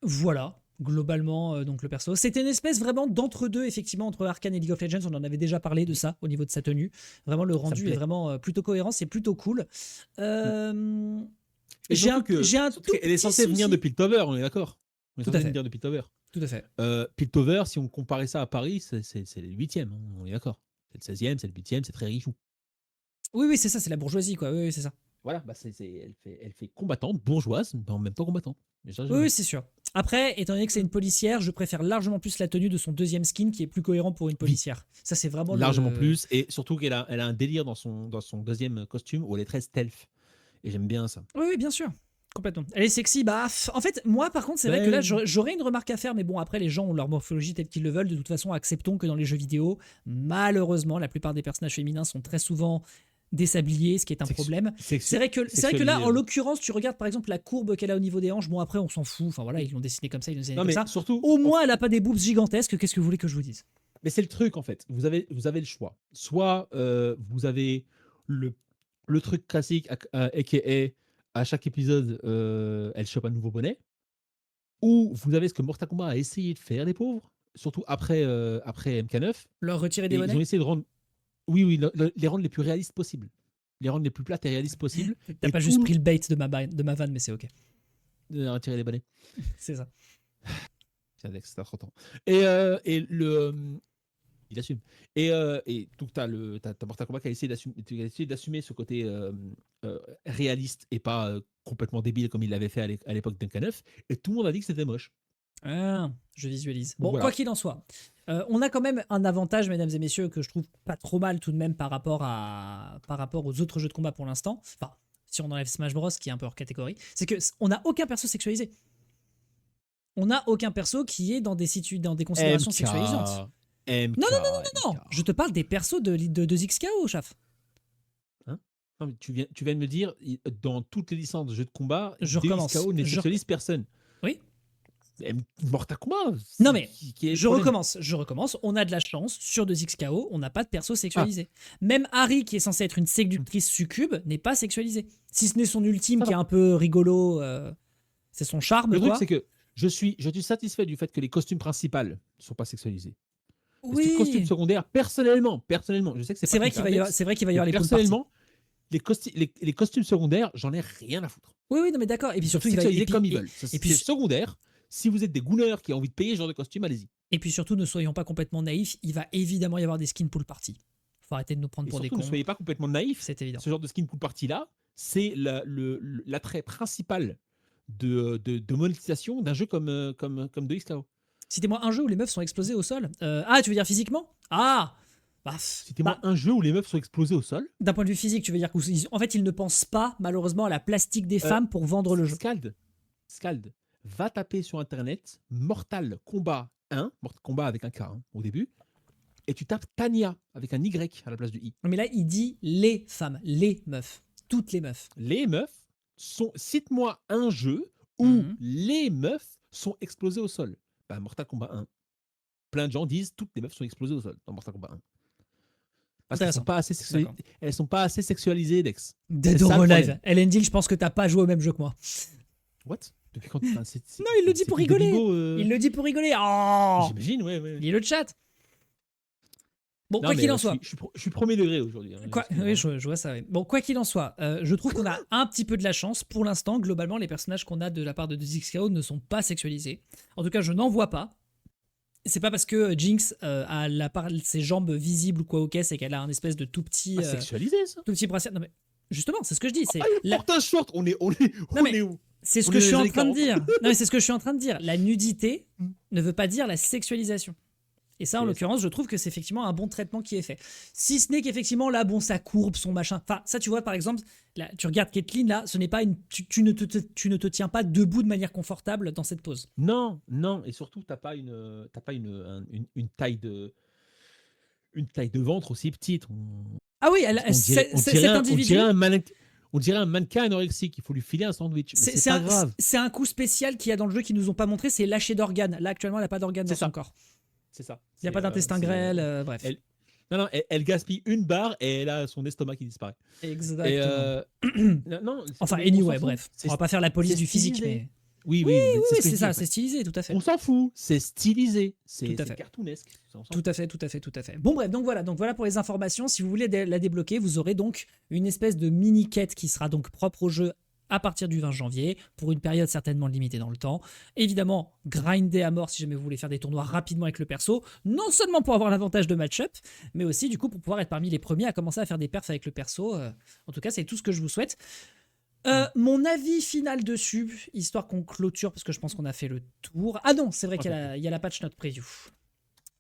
Voilà, globalement, donc le perso. C'était une espèce vraiment d'entre-deux, effectivement, entre Arcane et League of Legends. On en avait déjà parlé de ça au niveau de sa tenue. Vraiment, le
Ça me
rendu est
plaît.
vraiment plutôt cohérent, c'est plutôt cool. Euh,
Et
j'ai
surtout
un, j'ai un
surtout
tout
qu'elle est
petit
censée venir de
souci.
Piltover, on est d'accord. On est
Tout à
censé
fait,
venir de Piltover.
tout à fait.
Piltover, si on comparait ça à Paris, c'est le 8e, on est d'accord. C'est le 16e, c'est le 8e, c'est très richou.
Oui, oui, c'est ça, c'est la bourgeoisie, quoi. Oui, oui, c'est ça.
Voilà, bah elle fait combattante, bourgeoise, mais en même temps combattante. Et ça, j'aime
Oui,
bien.
oui, c'est sûr. Après, étant donné que c'est une policière, je préfère largement plus la tenue de son deuxième skin qui est plus cohérent pour une
Oui,
policière. Ça, c'est vraiment
largement
le.
plus. Et surtout qu'elle a un délire dans son deuxième costume où elle est très stealth. Et j'aime bien ça.
Oui, oui, bien sûr. Complètement. Elle est sexy, bah. En fait, moi, par contre, c'est vrai que là,
Ben,
j'aurais une remarque à faire, mais bon, après, les gens ont leur morphologie telle qu'ils le veulent. De toute façon, acceptons que dans les jeux vidéo, malheureusement, la plupart des personnages féminins sont très souvent déshabillés, ce qui est un problème. C'est vrai que là,
sexualisé,
en
ouais.
l'occurrence, tu regardes par exemple la courbe qu'elle a au niveau des hanches. Bon, après, on s'en fout. Enfin voilà, ils l'ont dessiné comme ça, ils l'ont dessiné
Non,
comme
mais
ça.
surtout,
Au moins, elle a pas des boobs gigantesques. Qu'est-ce que vous voulez que je vous dise?
mais c'est le truc en fait. Vous avez le choix. Soit vous avez le, le truc classique, a.k.a. à chaque épisode, elle chope un nouveau bonnet. Ou vous avez ce que Mortal Kombat a essayé de faire, les pauvres, surtout après MK9.
Leur retirer des
Et ils ont
bonnets?
essayé de rendre, oui, oui, les rendre les plus réalistes possibles. Les rendre les plus plates et réalistes possibles.
T'as
Et
pas juste
tout
pris le bait de ma vanne, mais c'est ok.
retirer les bonnets.
C'est ça.
C'est Alex, t'as 30 ans. Il assume. Et donc, t'as Mortal Kombat qui a essayé d'assumer ce côté réaliste et pas complètement débile comme il l'avait fait à l'époque d'MK9. Et tout le monde a dit que c'était moche.
Ah, je visualise.
Donc
Bon, quoi
voilà.
qu'il en soit, on a quand même un avantage, mesdames et messieurs, que je trouve pas trop mal tout de même par rapport aux autres jeux de combat pour l'instant. Enfin, si on enlève Smash Bros, qui est un peu hors catégorie, c'est que on n'a aucun perso sexualisé. On n'a aucun perso qui est dans des considérations
MK.
sexualisantes.
MK.
Non, non,
MK.
je te parle des persos de ZXKO, chaf.
Hein. Non, mais tu viens de me dire, dans toutes les licences de jeux de combat,
Je recommence.
DXKO ne sexualise personne.
Oui.
Mortal Kombat,
Non mais,
qui est le
je
problème.
recommence. On a de la chance, sur 2XKO, on n'a pas de perso sexualisé. Même Harry, qui est censé être une séductrice succube, n'est pas sexualisé. Si ce n'est son ultime,
Ça
qui est
va.
un peu rigolo, c'est son charme,
Le truc,
quoi.
c'est que je suis satisfait du fait que les costumes principaux ne sont pas sexualisés. Les costumes
Oui,
secondaires, personnellement, je sais que c'est
c'est
pas
vrai
ton
qu'il
cas,
va y avoir,
Alex,
c'est vrai qu'il va y
mais
avoir les poules parties.
personnellement, les costumes secondaires, j'en ai rien à foutre.
Oui, oui, non mais d'accord. Et puis
Ils peuvent
surtout, il va
sexualiser
et puis,
comme ils
et-
veulent.
et puis-
C'est secondaire. Si vous êtes des gooners qui ont envie de payer ce genre de costume, allez-y.
et puis surtout, ne soyons pas complètement naïfs. Il va évidemment y avoir des skins pool party. Faut arrêter de nous prendre
Et
pour des
surtout, ne
cons.
soyez pas complètement naïfs.
C'est évident.
Ce genre de skin pool party là, c'est l'attrait principal de monétisation d'un jeu comme 2XKO.
Citez-moi un jeu où les meufs sont explosées au sol. Ah, tu veux dire physiquement? Ah, bah,
Citez-moi un jeu où les meufs sont explosés au sol.
d'un point de vue physique, tu veux dire qu'en fait, ils ne pensent pas, malheureusement, à la plastique des femmes pour vendre le jeu.
Scald, va taper sur internet Mortal Kombat 1, Mortal Kombat avec un K au début, et tu tapes Tanya avec un Y à la place du I.
Mais là, il dit les femmes, les meufs, toutes les meufs.
Les meufs cite-moi un jeu où
Mhm.
les meufs sont explosées au sol. Bah, Mortal Kombat 1. Plein de gens disent toutes les meufs sont explosées au sol dans Mortal Kombat 1. Parce qu'elles sont
Intéressant.
sont pas assez sexualisées, Dex.
Dead
C'est ça,
or
le
Alive.
problème.
Elendil, je pense que t'as pas joué au même jeu que moi.
What? Depuis quand?
Non, il le dit pour rigoler. Il le dit pour rigoler. Oh,
J'imagine, ouais.
lis le chat. Bon,
Non,
quoi
mais
qu'il en soit.
je suis premier degré aujourd'hui. Hein,
Oui,
excuse-moi.
je vois ça. Oui. Bon, quoi qu'il en soit, je trouve qu'on a un petit peu de la chance. Pour l'instant, globalement, les personnages qu'on a de la part de 2XKO ne sont pas sexualisés. En tout cas, je n'en vois pas. C'est pas parce que Jinx a ses jambes visibles ou quoi au caisse et qu'elle a un espèce de
Pas sexualisé, ça.
tout petit brassière. Non mais justement, c'est ce que je dis.
Ah, il porte un short. On est
mais-
où?
C'est ce
On
que
est
je suis
dans
en
les
train de
années 40.
dire. Non mais c'est ce que je suis en train de dire. La nudité
Mm.
ne veut pas dire la sexualisation. Et ça, en
Yes.
l'occurrence, je trouve que c'est effectivement un bon traitement qui est fait. Si ce n'est qu'effectivement, là, bon, ça courbe, son machin. Enfin, ça, tu vois, par exemple, là, tu regardes Caitlyn, là, ce n'est pas une. Tu ne te tiens pas debout de manière confortable dans cette pose.
Non, non, et surtout, t'as pas une taille de ventre aussi petite.
Ah oui,
On dirait un mannequin anorexique. Il faut lui filer un sandwich. Mais c'est pas grave.
c'est un coup spécial qu'il y a dans le jeu qu'ils nous ont pas montré, c'est lâcher d'organes. Là, actuellement, elle n'a pas d'organes dans
C'est ça.
son corps.
C'est ça.
Il n'y a pas d'intestin grêle, bref.
Non, elle gaspille une barre et elle a son estomac qui disparaît.
Exactement.
Et non,
Enfin,
on
anyway,
s'en fout.
bref. On va pas faire la police
c'est
du physique,
stylisé.
mais.
Oui,
Oui,
ce que
c'est
je
ça,
dis,
c'est stylisé, tout à fait.
On s'en fout, c'est stylisé,
Tout à fait.
cartoonesque. On s'en
Tout à fait, tout à fait, tout à fait. Bon bref, donc voilà pour les informations. Si vous voulez la débloquer, vous aurez donc une espèce de mini-quête qui sera donc propre au jeu à partir du 20 janvier, pour une période certainement limitée dans le temps. Évidemment, grinder à mort si jamais vous voulez faire des tournois rapidement avec le perso, non seulement pour avoir l'avantage de match-up, mais aussi du coup pour pouvoir être parmi les premiers à commencer à faire des perfs avec le perso. En tout cas, c'est tout ce que je vous souhaite. Mon avis final dessus, histoire qu'on clôture, parce que je pense qu'on a fait le tour. Ah non, c'est vrai qu'il y a la patch note preview.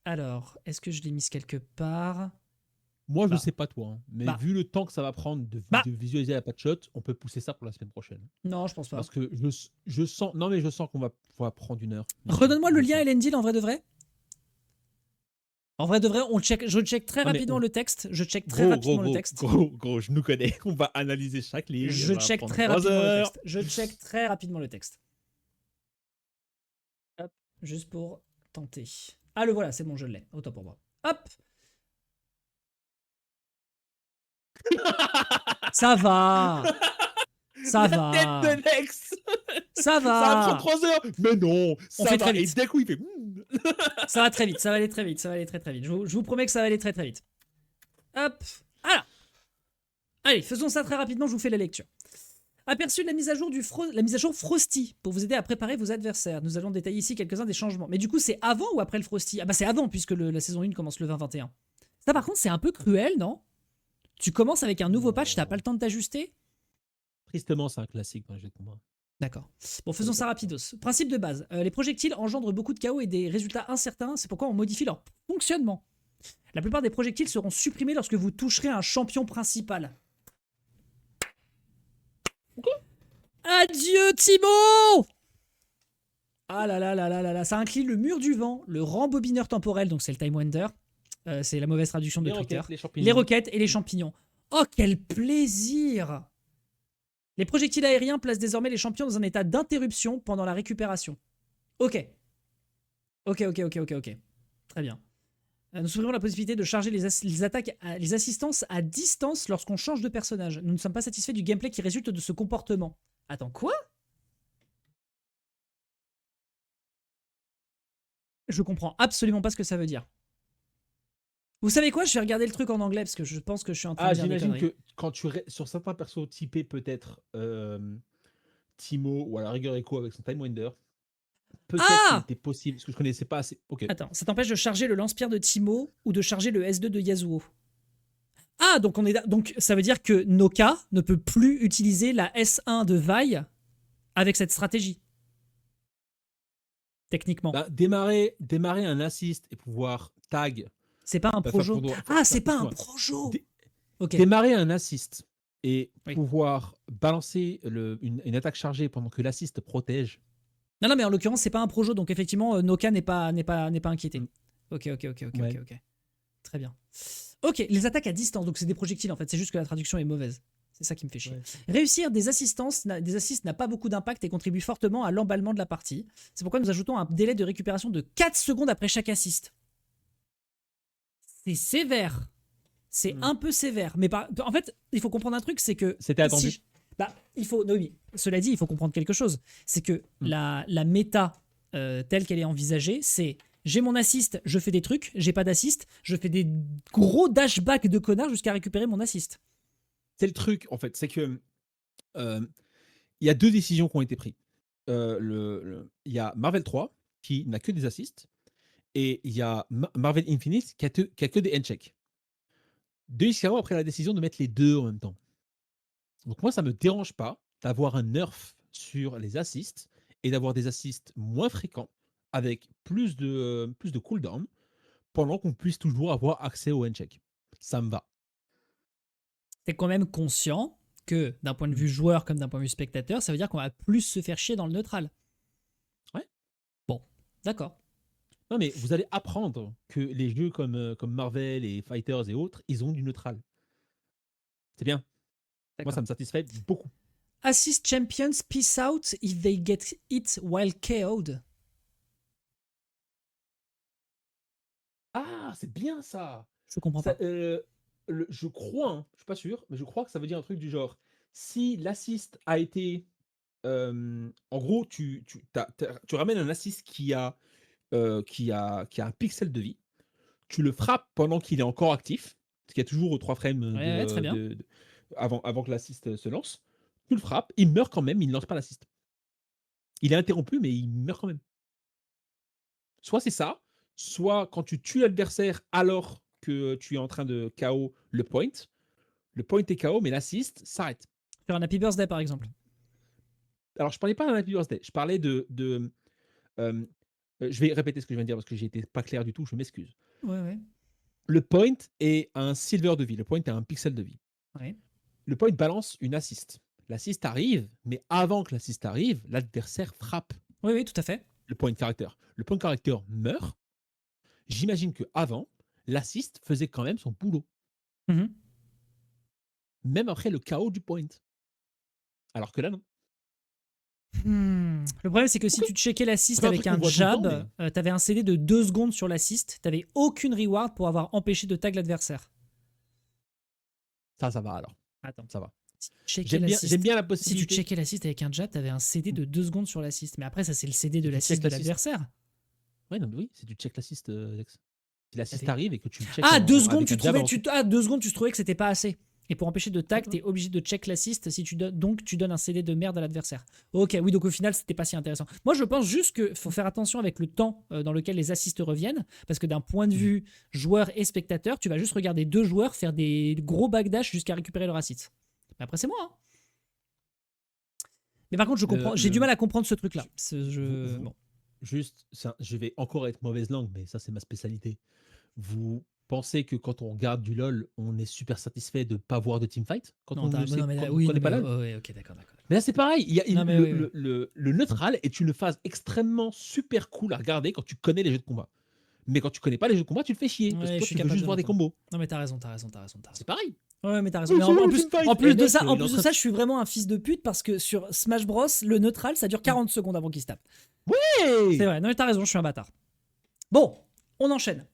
Alors, est-ce que je l'ai mise quelque part?
Moi, je ne sais pas toi, hein, mais
Bah.
vu le temps que ça va prendre de visualiser la patch shot, on peut pousser ça pour la semaine prochaine.
Non, je pense pas.
Parce que je sens, non mais je sens qu'on va prendre une heure.
Redonne-moi le lien Elendil en vrai de vrai. En vrai de vrai, je check très rapidement le texte. Je check très rapidement le texte.
Gros, je nous connais. On va analyser chaque ligne.
Je check très rapidement le texte. Je check très rapidement le texte. Hop, juste pour tenter. Ah, le voilà, c'est bon, je l'ai. Autant pour moi. Hop. Ça va. Ça va.
La tête de Lex.
Ça va.
Ça va prendre 3 heures. Mais non, ça
fait
va.
très vite.
Et d'un coup, il fait.
Ça va très vite, ça va aller très vite, ça va aller très très vite. Je vous promets que ça va aller très très vite. Hop, voilà. Allez, faisons ça très rapidement, je vous fais la lecture. Aperçu de la mise à jour Frosty pour vous aider à préparer vos adversaires. Nous allons détailler ici quelques-uns des changements. Mais du coup, c'est avant ou après le Frosty? Ah bah c'est avant puisque la saison 1 commence le 20-21. Ça par contre, c'est un peu cruel, non? Tu commences avec un nouveau patch, t'as pas le temps de t'ajuster?
Tristement, c'est un classique dans le jeu de combat.
D'accord. Bon, faisons ça rapidos. Principe de base. Les projectiles engendrent beaucoup de chaos et des résultats incertains. C'est pourquoi on modifie leur fonctionnement. La plupart des projectiles seront supprimés lorsque vous toucherez un champion principal. Adieu, Timo! Ah là là là là là là. Ça inclut le mur du vent, le rembobineur temporel, donc c'est le Time Wonder. C'est la mauvaise traduction de Twitter. Les roquettes et les champignons. Oh, quel plaisir! Les projectiles aériens placent désormais les champions dans un état d'interruption pendant la récupération. Ok. Ok. Très bien. Nous supprimons la possibilité de charger les attaques, les assistances à distance lorsqu'on change de personnage. Nous ne sommes pas satisfaits du gameplay qui résulte de ce comportement. Attends, quoi? Je comprends absolument pas ce que ça veut dire. Vous savez quoi? Je vais regarder le truc en anglais parce que je pense que je suis en train de dire des
j'imagine
conneries.
que quand sur certains persos typés, peut-être Timo ou à la rigueur Echo avec son Time Wonder, peut-être qu'il était possible, parce que je connaissais pas assez. Ok.
Attends, ça t'empêche de charger le lance-pierre de Timo ou de charger le S2 de Yasuo. Ah, donc ça veut dire que Noka ne peut plus utiliser la S1 de Vi avec cette stratégie. Techniquement.
Bah, démarrer un assist et pouvoir tag.
C'est pas un projo. Ah, c'est pas un projo. Ok.
Démarrer un assist et pouvoir balancer une attaque chargée pendant que l'assist protège.
Non, mais en l'occurrence, c'est pas un projo, donc effectivement, Noka n'est pas inquiété. Ok. Très bien. Ok, les attaques à distance, donc c'est des projectiles en fait, c'est juste que la traduction est mauvaise. C'est ça qui me fait chier. Ouais. Réussir des assists n'a pas beaucoup d'impact et contribue fortement à l'emballement de la partie. C'est pourquoi nous ajoutons un délai de récupération de 4 secondes après chaque assist. C'est sévère. C'est un peu sévère. Mais en fait, il faut comprendre un truc, c'est que...
C'était attendu.
Cela dit, il faut comprendre quelque chose. C'est que la méta telle qu'elle est envisagée, c'est j'ai mon assist, je fais des trucs, j'ai pas d'assist, je fais des gros dashbacks de connard jusqu'à récupérer mon assist.
C'est le truc, en fait, c'est que il y a 2 décisions qui ont été prises. Il y a Marvel 3 qui n'a que des assists et il y a Marvel Infinite qui a que des handshakes. Deus Ex a pris la décision de mettre les 2 en même temps. Donc moi, ça me dérange pas d'avoir un nerf sur les assists et d'avoir des assists moins fréquents avec plus de cooldown pendant qu'on puisse toujours avoir accès au handshake. Ça me va.
T'es quand même conscient que d'un point de vue joueur comme d'un point de vue spectateur, ça veut dire qu'on va plus se faire chier dans le neutral.
Ouais.
Bon, d'accord.
Non, mais vous allez apprendre que les jeux comme Marvel et Fighters et autres, ils ont du neutral. C'est bien. Moi,
D'accord.
ça me satisfait beaucoup.
Assist champions peace out if they get hit while KO'd.
Ah, c'est bien ça.
Je comprends
Ça,
pas.
je crois, hein, je suis pas sûr, mais je crois que ça veut dire un truc du genre, si l'assist a été, en gros, tu ramènes un assist qui a un pixel de vie, tu le frappes pendant qu'il est encore actif, parce qu'il y a toujours 3 frames
Ouais, très bien.
avant que l'assist se lance. Tu le frappes, il meurt quand même, il ne lance pas l'assist. Il est interrompu, mais il meurt quand même. Soit c'est ça, soit quand tu tues l'adversaire alors que tu es en train de KO le point est KO, mais l'assist s'arrête.
Faire un Happy Birthday par exemple.
Alors je parlais pas d'un Happy Birthday, je parlais je vais répéter ce que je viens de dire parce que j'ai été pas clair du tout, je m'excuse.
Ouais.
Le point est un silver de vie, le point est un pixel de vie.
Ouais.
Le point balance une assist. L'assist arrive, mais avant que l'assist arrive, l'adversaire frappe
Oui, tout à fait.
le point character. Le point character meurt. J'imagine que avant, l'assist faisait quand même son boulot.
Mhm.
Même après le KO du point. Alors que là, non.
Le problème, c'est que si tu checkais l'assist
C'est pas un
avec
truc
un
qu'on voit tout le temps,
jab, t'avais un CD de 2 secondes sur l'assist, t'avais aucune reward pour avoir empêché de tag l'adversaire.
Ça va alors.
Attends.
Ça va.
Si tu checkais
J'aime
l'assist-
bien la
Si
possibilité.
tu checkais l'assist avec un jab, t'avais un CD de 2 secondes sur l'assist. Mais après, ça, c'est le CD de
tu
l'assist
checkes
de
l'assist.
l'adversaire.
Ouais, non, mais oui, si tu check l'assist, Alex. Si l'assist
Attends.
arrive et que tu le check
Ah, 2
avec
secondes,
un
tu
jab
trouvais,
avant-
2 secondes, tu trouvais que c'était pas assez. Et pour empêcher de tag,
Non.
t'es obligé de check l'assist si tu donnes, donc tu donnes un CD de merde à l'adversaire. Ok, oui, donc au final, c'était pas si intéressant. Moi, je pense juste qu'il faut faire attention avec le temps dans lequel les assists reviennent, parce que d'un point de vue joueur et spectateur, tu vas juste regarder 2 joueurs faire des gros backdash jusqu'à récupérer leur assist. Mais après, c'est moi. Hein. Mais par contre, je comprends, j'ai du mal à comprendre ce truc-là. Bon.
Juste, je vais encore être mauvaise langue, mais ça, c'est ma spécialité. Vous pensez que quand on regarde du LoL, on est super satisfait de ne pas voir de teamfight quand
Non,
on ne sait
non, mais là,
quand
oui,
on
non,
n'est pas
mais,
là?
ouais, ok, d'accord.
Mais là, c'est pareil.
Non, mais oui.
Le neutral est une phase extrêmement super cool à regarder quand tu connais les jeux de combat. Mais quand tu connais pas les jeux de combat, tu te fais chier. Parce
Ouais,
que
je
toi,
suis
tu veux
capable
juste
de
voir des
l'entendre.
combos.
Non, mais t'as raison.
C'est pareil.
Ouais, mais t'as raison.
Oui,
Mais
c'est
en
le
plus,
teamfight.
en plus
Et
de
mec,
ça,
il est
en
en
plus de
train
ça,
de-
je suis vraiment un fils de pute parce que sur Smash Bros, le neutral, ça dure 40 secondes avant qu'il se tape.
Hey
C'est vrai, non mais t'as raison, je suis un bâtard. Bon, on enchaîne.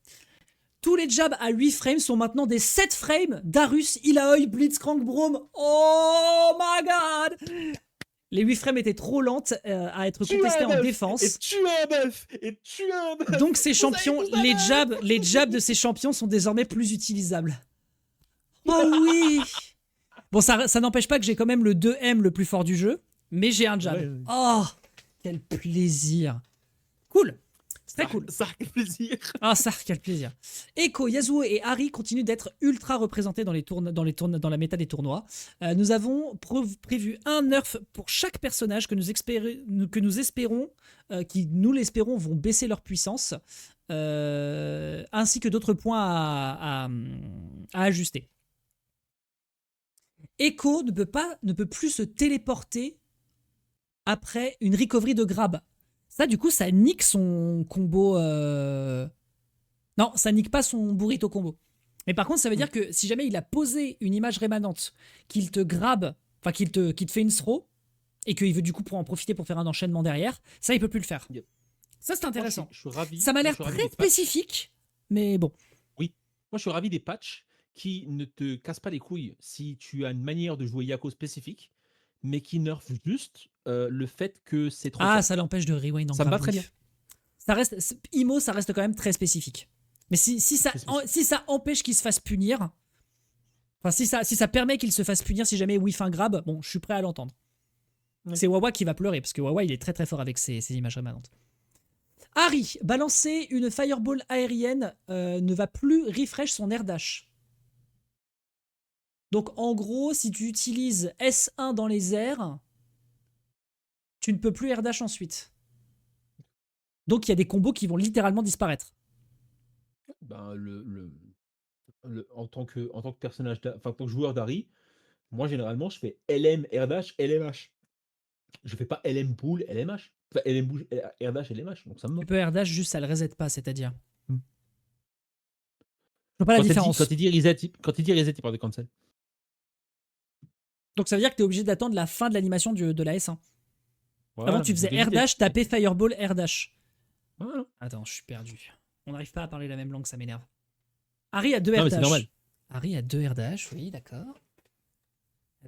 Tous les jabs à 8 frames sont maintenant des 7 frames. Darius, Ilaoi, Blitzcrank, Braum. Oh my god! Les 8 frames étaient trop lentes à être contestées en défense.
Et tu as un bœuf. Et tu as un bœuf.
Donc ces champions,
Vous avez
les jabs de ces champions sont désormais plus utilisables. Oh oui! Bon, ça n'empêche pas que j'ai quand même le 2M le plus fort du jeu, mais j'ai un jab.
Ouais, ouais.
Oh, quel plaisir. Cool. C'est très cool.
Ça, quel plaisir.
Ah ça, quel plaisir. Echo, Yasuo et Ahri continuent d'être ultra représentés dans la méta des tournois. Nous avons prévu un nerf pour chaque personnage que nous espérons, qui nous l'espérons vont baisser leur puissance, ainsi que d'autres points à ajuster. Echo ne peut plus se téléporter après une recovery de grab. Ça, du coup, ça nique son combo. Non, ça nique pas son burrito combo. Mais par contre, ça veut dire que si jamais il a posé une image rémanente, qu'il te grabe, enfin qu'il te fait une throw, et qu'il veut du coup pour en profiter pour faire un enchaînement derrière, ça, il peut plus le faire.
Yep.
Ça, c'est intéressant.
Moi, je suis ravi.
Ça m'a l'air
Je suis ravi
très
des patchs.
spécifique, mais bon.
Moi, je suis ravi des patchs qui ne te cassent pas les couilles si tu as une manière de jouer Yako spécifique, mais qui nerfent juste le fait que c'est trop
Ah,
fort.
ça l'empêche de rewind
Ça
encore.
me va très bien.
IMO, ça reste quand même très spécifique. Mais si ça empêche qu'il se fasse punir, enfin si ça permet qu'il se fasse punir si jamais Wi-Fi grab, bon, je suis prêt à l'entendre.
Ouais.
C'est Wawa qui va pleurer, parce que Wawa, il est très très fort avec ses images rémanentes. Harry, balancer une fireball aérienne ne va plus refresh son air dash. Donc en gros, si tu utilises S1 dans les airs, tu ne peux plus air dash ensuite. Donc il y a des combos qui vont littéralement disparaître.
Ben, en tant que personnage, enfin, en tant que joueur d'Harry, moi, généralement, je fais LM, air dash, LMH. Je fais pas LM pull, LMH. Enfin, LM pull, air dash, LMH. Donc ça me
Tu
manque.
peux air dash juste ça le reset pas, c'est-à-dire.
Hmm.
Je vois pas la différence.
Quand il dit reset, il parle de cancel.
Donc ça veut dire que tu es obligé d'attendre la fin de l'animation de la S1.
Voilà,
Avant tu faisais
donc
air
éviter.
dash, taper fireball, air dash.
Voilà.
Attends, je suis perdu. On n'arrive pas à parler la même langue, ça m'énerve. Harry a 2
Non,
air
mais c'est
dash.
normal.
Harry a 2 air dash, oui, d'accord.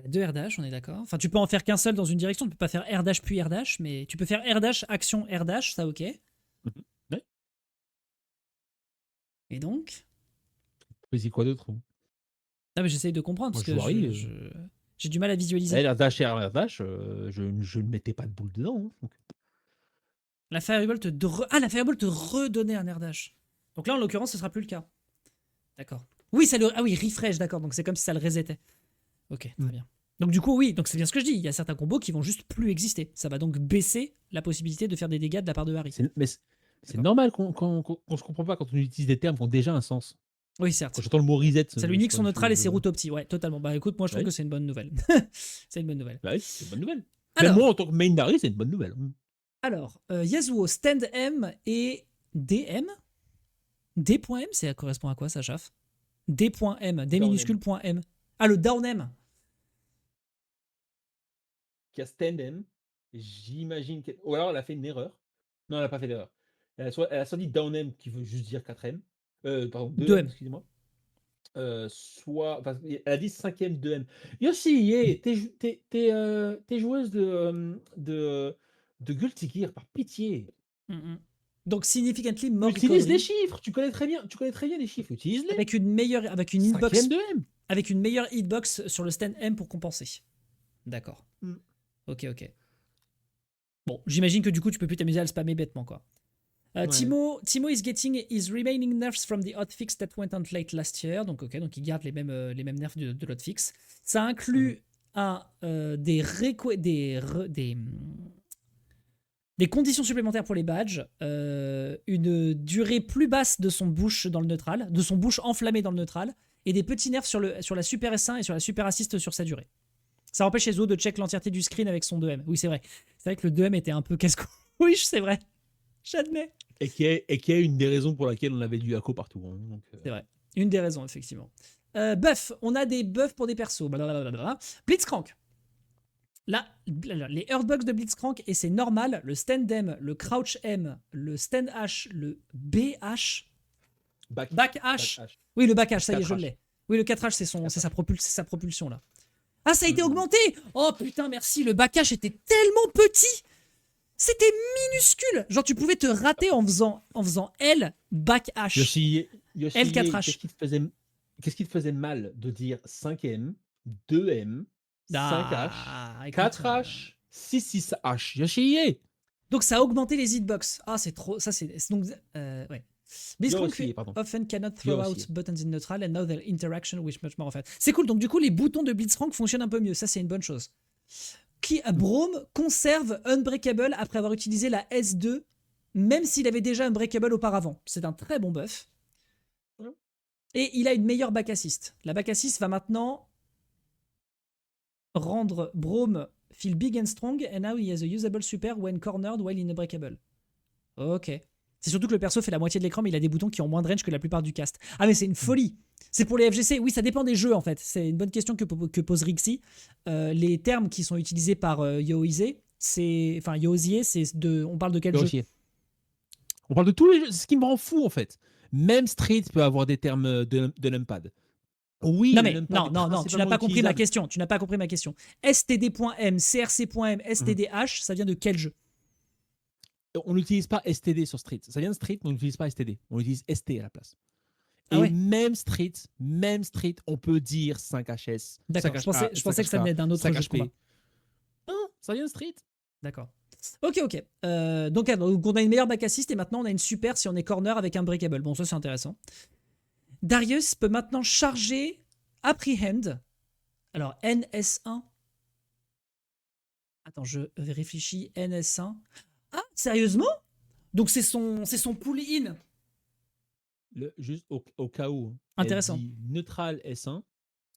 2 air dash, on est d'accord. Enfin, tu peux en faire qu'un seul dans une direction. Tu peux pas faire air dash puis air dash, mais tu peux faire air dash, action, air dash, ça ok.
Ouais.
Et donc
Mais c'est quoi d'autre?
Ah, mais j'essaye de comprendre
Moi,
parce
je
que
joue Harry,
j'ai du mal à visualiser.
Air dash et air dash, je ne mettais pas de boule dedans. Hein, donc.
La fireball la fireball te redonnait un air dash. Donc là, en l'occurrence, ce sera plus le cas. D'accord. Oui, ah oui, refresh, d'accord. Donc c'est comme si ça le resetait. Ok, très bien. Donc du coup, oui, donc c'est bien ce que je dis. Il y a certains combos qui vont juste plus exister. Ça va donc baisser la possibilité de faire des dégâts de la part de Harry.
Mais c'est normal qu'on se comprend pas quand on utilise des termes qui ont déjà un sens.
Oui, certes.
Quand j'entends le mot reset,
Ça lui nique son neutral et ses routes opti. Ouais, totalement. Bah écoute, moi je trouve que c'est une bonne nouvelle. C'est une bonne nouvelle.
Bah oui, c'est une bonne nouvelle.
Alors,
Même moi, en tant que main d'Harry, c'est une bonne nouvelle.
alors Yasuo, stand M et DM. D.M, ça correspond à quoi ça, Chaf? D.M, D minuscule point M. Ah, le down M.
Qui a stand M, j'imagine qu'elle... Ou alors elle a fait une erreur. Non, elle n'a pas fait d'erreur. Elle a soit dit down M qui veut juste dire 4M. Pardon, 2M, excusez-moi. Enfin, elle a dit 5M 2M. Yoshi, t'es joueuse de Guilty Gear, par pitié.
Donc significantly more
Utilise
recovery.
les chiffres, tu connais très bien les chiffres, utilise-les.
Avec une hitbox,
5M 2M.
avec une meilleure hitbox sur le stand M pour compenser. D'accord. Ok. Bon, j'imagine que du coup tu peux plus t'amuser à le spammer bêtement quoi.
Ouais.
Timo is getting his remaining nerfs from the hotfix that went on late last year. Donc ok, donc il garde les mêmes nerfs de l'hotfix. Ça inclut des conditions supplémentaires pour les badges, une durée plus basse de son bouche dans le neutral, de son bouche enflammée dans le neutral, et des petits nerfs sur la super S1 et sur la super assist sur sa durée. Ça empêche Ezo de check l'entièreté du screen avec son 2M. Oui, c'est vrai. C'est vrai que le 2M était un peu casse-cou. Oui, c'est vrai. J'admets.
Et qui est une des raisons pour laquelle on avait du Hako partout. Hein, donc,
C'est vrai. Une des raisons, effectivement. Buff. On a des buffs pour des persos. Blablabla. Blitzcrank. Là, les Earthbox de Blitzcrank, et c'est normal, le stand M, le crouch M, le stand H, le BH. Back H. Oui, le back H, ça y est, je l'ai. Oui, le 4H, c'est sa propulsion, là. Ah, ça a été augmenté! Oh putain, merci, le back H était tellement petit! C'était minuscule! Genre, tu pouvais te rater en faisant L, back H.
Yoshi,
L4H.
Qu'est-ce qui te faisait mal de dire 5M, 2M, 5H, 4H, 6H? Yoshi!
Donc, ça a augmenté les hitbox. Ah, c'est trop. Ça, c'est. Donc, ouais. Blitzcrank often cannot throw out buttons in neutral and now their interaction with much more of it. C'est cool. Donc, du coup, les boutons de Blitzcrank fonctionnent un peu mieux. Ça, c'est une bonne chose. Braum conserve Unbreakable après avoir utilisé la S2, même s'il avait déjà Unbreakable auparavant. C'est un très bon buff. Et il a une meilleure back assist. La back assist va maintenant rendre Braum feel big and strong, and now he has a usable super when cornered while in Unbreakable. Ok. C'est surtout que le perso fait la moitié de l'écran, mais il a des boutons qui ont moins de range que la plupart du cast. Ah, mais c'est une folie! C'est pour les FGC. Oui, ça dépend des jeux, en fait. C'est une bonne question que pose Rixi. Les termes qui sont utilisés par Yoizie, on parle de quel jeu?
On parle de tous les jeux. C'est ce qui me rend fou, en fait. Même Street peut avoir des termes de numpad. Oui,
non, mais non, tu n'as pas compris ma question. Tu n'as pas compris ma question. std.m, crc.m, stdh, ça vient de quel jeu?
on n'utilise pas STD sur Street. Ça vient de Street, mais on n'utilise pas STD. On utilise ST à la place.
Ah
Et
ouais.
même Street, on peut dire 5 HS.
D'accord,
5
je pensais que ça venait d'un autre
5
jeu de combat.
HP. Non, ça vient de Street.
D'accord. Ok. Donc on a une meilleure back assist et maintenant on a une super si on est corner avec un breakable. Bon, ça c'est intéressant. Darius peut maintenant charger Apprehend. Alors NS1. Attends, je réfléchis. NS1. Ah, sérieusement? Donc c'est son pull-in.
Juste au cas où.
Intéressant.
Elle dit neutral S1.
Ouais,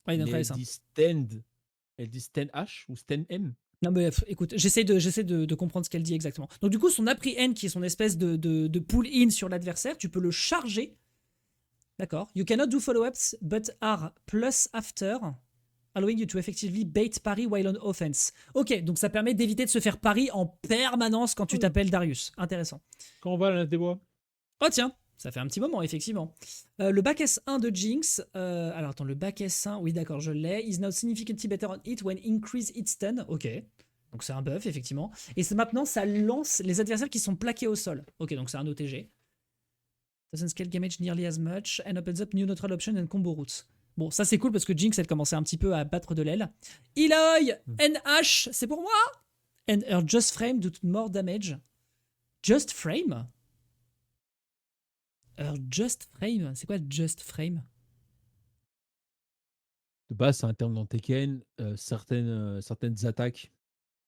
mais
neutral
elle
S1.
dit stand. Elle dit stand H ou stand M.
Non mais écoute, j'essaie de comprendre ce qu'elle dit exactement. Donc du coup, son apprehend qui est son espèce de pull-in sur l'adversaire, tu peux le charger. D'accord. You cannot do follow-ups, but are plus after, allowing you to effectively bait parry while on offense. Ok, donc ça permet d'éviter de se faire parry en permanence quand tu t'appelles Darius. Intéressant.
Quand on va à la des bois.
Oh tiens, ça fait un petit moment, effectivement. Le back S1 de Jinx. Alors attends, le back S1, oui d'accord, je l'ai. Is now significantly better on hit when increase hit stun. Ok. Donc c'est un buff, effectivement. Et maintenant, ça lance les adversaires qui sont plaqués au sol. Ok, donc c'est un OTG. Doesn't scale damage nearly as much and opens up new neutral option and combo routes. Bon, ça c'est cool parce que Jinx, elle commençait un petit peu à battre de l'aile. Eloy, NH, c'est pour moi. And her just frame do more damage. Just frame? Her just frame, c'est quoi just frame?
De base, c'est un terme dans Tekken. Certaines attaques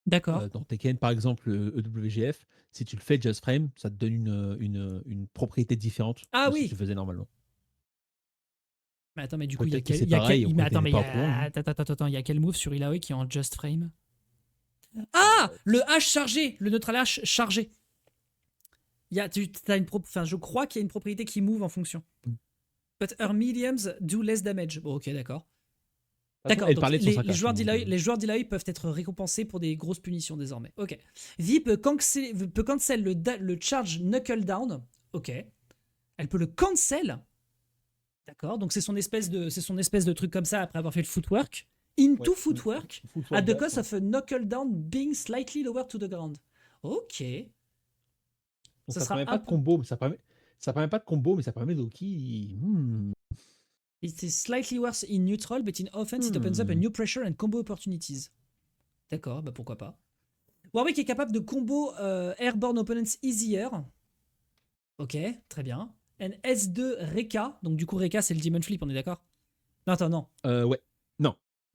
D'accord.
dans Tekken, par exemple EWGF, si tu le fais just frame, ça te donne une propriété différente
Ah
de ce
oui.
que tu faisais normalement.
Mais attends, mais du coup, il y a
Peut-être que
quel,
c'est
il y a
pareil,
quel,
on
mais
était
attends, mais il y
pas au courant,
a, attends, il y a quel move sur Illaoi qui est en just frame? Ah, le H chargé, le neutral H chargé. Il y a, t'as enfin, je crois qu'il y a une propriété qui move en fonction. But her mediums do less damage. Bon, ok, d'accord. D'accord,
Elle
donc
parlait de son
les
sarcasme,
joueurs
donc,
d'Illaoi peuvent être récompensés pour des grosses punitions désormais. Ok. Vi peut cancel le charge knuckle down. Ok. Elle peut le cancel. D'accord, donc c'est son espèce de truc comme ça après avoir fait le footwork. Into
Ouais,
footwork
footwork
at the
back,
cost
ouais.
of a knuckle down being slightly lower to the ground. Ok.
Donc
Ça
ça
sera
permet pas
un
de combo, mais ça permet pas de combo, mais ça permet d'Oki.
It is slightly worse in neutral, but in offense it opens up a new pressure and combo opportunities. D'accord, bah pourquoi pas. Warwick est capable de combo airborne opponents easier. Ok, très bien. And S2 Reka, donc du coup Reka c'est le Demon Flip, on est d'accord? Non, attends, non.
Ouais.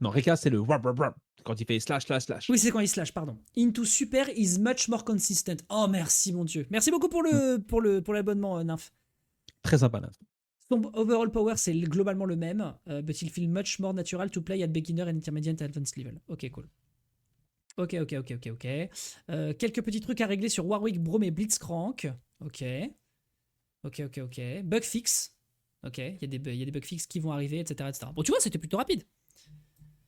Non, Reka, c'est le wap, wap, wap, quand il fait slash, slash, slash.
Oui, c'est quand il slash, pardon. Into super is much more consistent. Oh, merci mon dieu. Merci beaucoup pour l'abonnement, Nymph.
Très sympa, là.
Son overall power, c'est globalement le même, but il feel much more natural to play at beginner and intermediate advanced level. Ok, cool. Ok. Quelques petits trucs à régler sur Warwick, Braum et Blitzcrank. Ok. Bug fix. Ok, il y a des bug fix qui vont arriver, etc. Bon, tu vois, c'était plutôt rapide.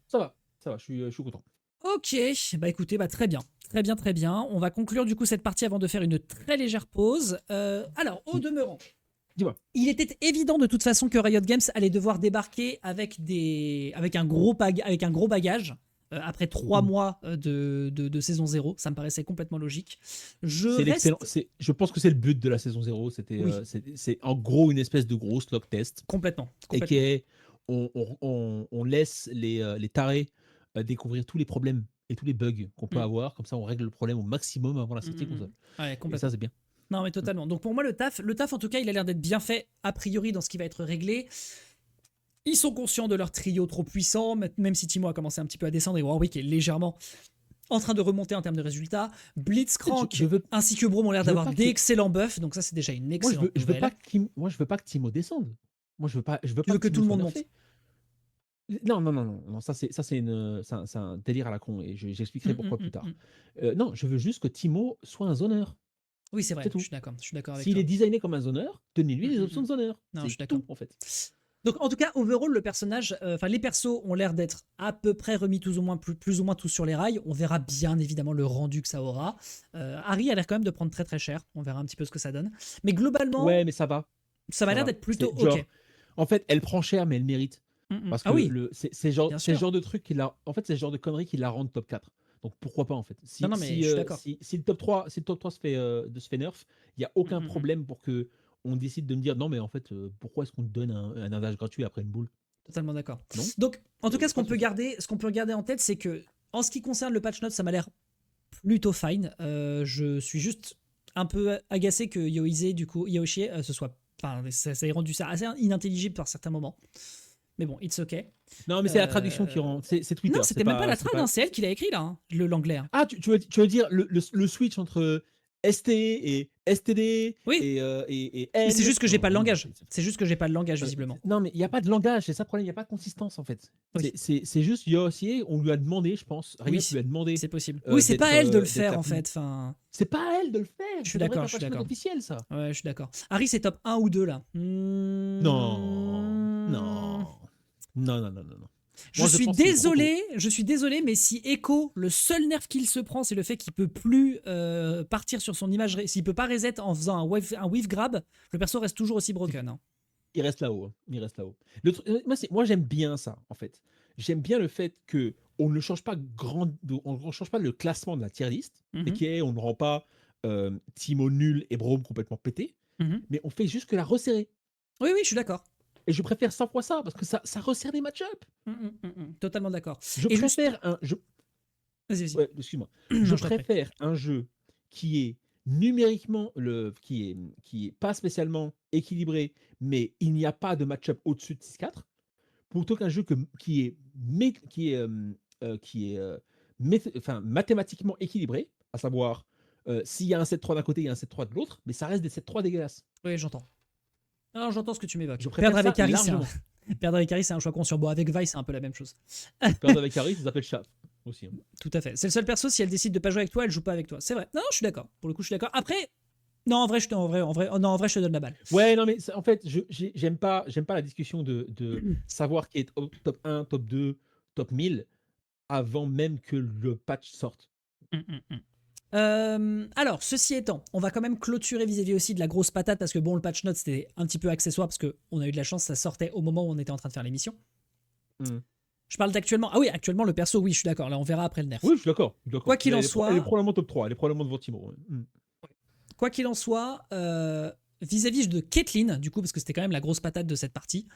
Ça va, je suis content.
Ok, bah écoutez, bah très bien. Très bien. On va conclure du coup cette partie avant de faire une très légère pause. Alors, au demeurant,
Dis-moi.
il était évident de toute façon que Riot Games allait devoir débarquer avec un gros bagage. Après 3 mois de saison 0, ça me paraissait complètement logique.
Je pense que c'est le but de la saison 0. C'était,
Oui.
c'est en gros une espèce de gros slog test.
Complètement.
Et qui est, on laisse les tarés découvrir tous les problèmes et tous les bugs qu'on peut avoir. Comme ça, on règle le problème au maximum avant la sortie console.
Ouais, complètement.
Et ça, c'est bien.
Non, mais totalement. Donc pour moi, le taf, en tout cas, il a l'air d'être bien fait a priori dans ce qui va être réglé. Ils sont conscients de leur trio trop puissant, même si Timo a commencé un petit peu à descendre et Warwick est légèrement en train de remonter en termes de résultats. Blitzcrank ainsi que Braum ont l'air d'avoir d'excellents buffs, donc ça c'est déjà une excellente nouvelle.
Moi je veux pas que Timo descende. Moi je veux pas
que tout le monde monte.
Non, ça c'est un délire à la con et j'expliquerai pourquoi plus tard. Non, je veux juste que Timo soit un zoneur.
Oui, c'est vrai, je suis d'accord avec toi.
S'il est designé comme un zoneur, donnez-lui les options de zoneur.
Non, je suis
d'accord en fait.
Donc en tout cas, overall, le personnage, les persos ont l'air d'être à peu près remis plus ou moins tous sur les rails. On verra bien évidemment le rendu que ça aura. Harry a l'air quand même de prendre très très cher. On verra un petit peu ce que ça donne. Mais globalement,
ouais, mais ça va.
Ça m'a l'air d'être plutôt
genre,
ok.
En fait, elle prend cher, mais elle mérite. Parce que
oui.
c'est le genre de truc qui la. En fait, c'est le genre de conneries qui la rendent top 4. Donc pourquoi pas en fait.
Non, non, mais je suis d'accord.
Si le top 3, se fait nerf, il n'y a aucun
Mm, mm, mm.
problème pour que on décide de me dire non mais en fait pourquoi est-ce qu'on te donne un invage gratuit après une boule?
Totalement d'accord.
Non?
Donc, en tout cas,
Pas de souci.
ce qu'on peut garder en tête, c'est que, en ce qui concerne le patch note, ça m'a l'air plutôt fine. Je suis juste un peu agacé que Yoshi ce soit. Enfin, ça ait rendu ça assez inintelligible par certains moments. Mais bon, it's okay.
Non mais c'est la traduction qui
Euh,
rend. C'est Twitter.
Non,
c'est
c'était même pas la
c'est
trad, hein, c'est elle qui l'a écrit là, hein, l'anglais. Hein.
Ah, tu veux dire le switch entre ST et STD
Oui,
et
mais c'est
L?
juste que j'ai
Non,
pas le
non,
langage. C'est juste que j'ai pas le langage, visiblement.
non, mais il n'y a pas de langage, c'est ça le problème, il n'y a pas de consistance en fait.
Oui.
C'est juste Yossier, on lui a demandé, je pense, Riot
Oui,
lui a demandé
c'est possible. Oui, c'est pas elle de le
d'être
faire
la
en
plus-
fait. Enfin,
C'est pas à elle de le faire,
je suis
ça devrait
d'accord,
être
je
un
suis
patch note
d'accord.
officiel ça.
Ouais, je suis d'accord. Harry, c'est top 1 ou 2 là.
Non, non, non, non, non, non, non.
Je
Moi,
suis
pense que c'est trop tôt.
désolé, mais si Echo, le seul nerf qu'il se prend, c'est le fait qu'il peut plus partir sur son image, s'il peut pas reset en faisant un wave grab, le perso reste toujours aussi broken. Hein.
Il reste là-haut, hein. Il reste là-haut. Moi, j'aime bien ça, en fait. J'aime bien le fait que on ne change pas on ne change pas le classement de la tier list,
Mhm.
et qu'on ne rend pas Timo nul et Brome complètement pété,
Mhm.
mais on fait juste que la resserrer.
Oui, oui, je suis d'accord.
Et je préfère 100 fois ça, parce que ça resserre les match-up.
Totalement d'accord.
Je
Et juste-
préfère
Vas-y, vas-y.
Ouais, excuse-moi.
Non,
Je
je t'en prie.
préfère un jeu qui est numériquement, qui est pas spécialement équilibré, mais il n'y a pas de match-up au-dessus de 6-4, plutôt qu'un jeu qui est enfin, mathématiquement équilibré, à savoir s'il y a un 7-3 d'un côté et un 7-3 de l'autre, mais ça reste des 7-3 dégueulasses.
Oui, j'entends. Alors, j'entends ce que tu m'évoques.
Je préfère
Perdre avec
ça
Harry,
largement.
Perdre avec Harry, c'est un choix conscient. Bon, avec Vi, c'est un peu la même chose.
Perdre avec Harry, ça s'appelle chat aussi. Hein.
Tout à fait. C'est le seul perso, si elle décide de pas jouer avec toi, elle joue pas avec toi. C'est vrai. Non, je suis d'accord. Pour le coup, je suis d'accord. Après, non, en vrai, je te donne la balle.
Ouais, non, mais en fait, j'aime pas la discussion de savoir qui est top 1, top 2, top 1000 avant même que le patch sorte.
Alors, ceci étant, on va quand même clôturer vis-à-vis aussi de la grosse patate parce que bon, le patch note c'était un petit peu accessoire parce qu'on a eu de la chance, ça sortait au moment où on était en train de faire l'émission.
Mm.
Je parle d'actuellement. Ah oui, actuellement, le perso, oui, je suis d'accord. Là, on verra après le nerf.
Oui, je suis d'accord.
Quoi qu'il en
Elle est
soit,
probablement top 3, elle est probablement devant Timo. Ouais. Mm.
quoi qu'il en soit, vis-à-vis de Caitlyn, du coup, parce que c'était quand même la grosse patate de cette partie,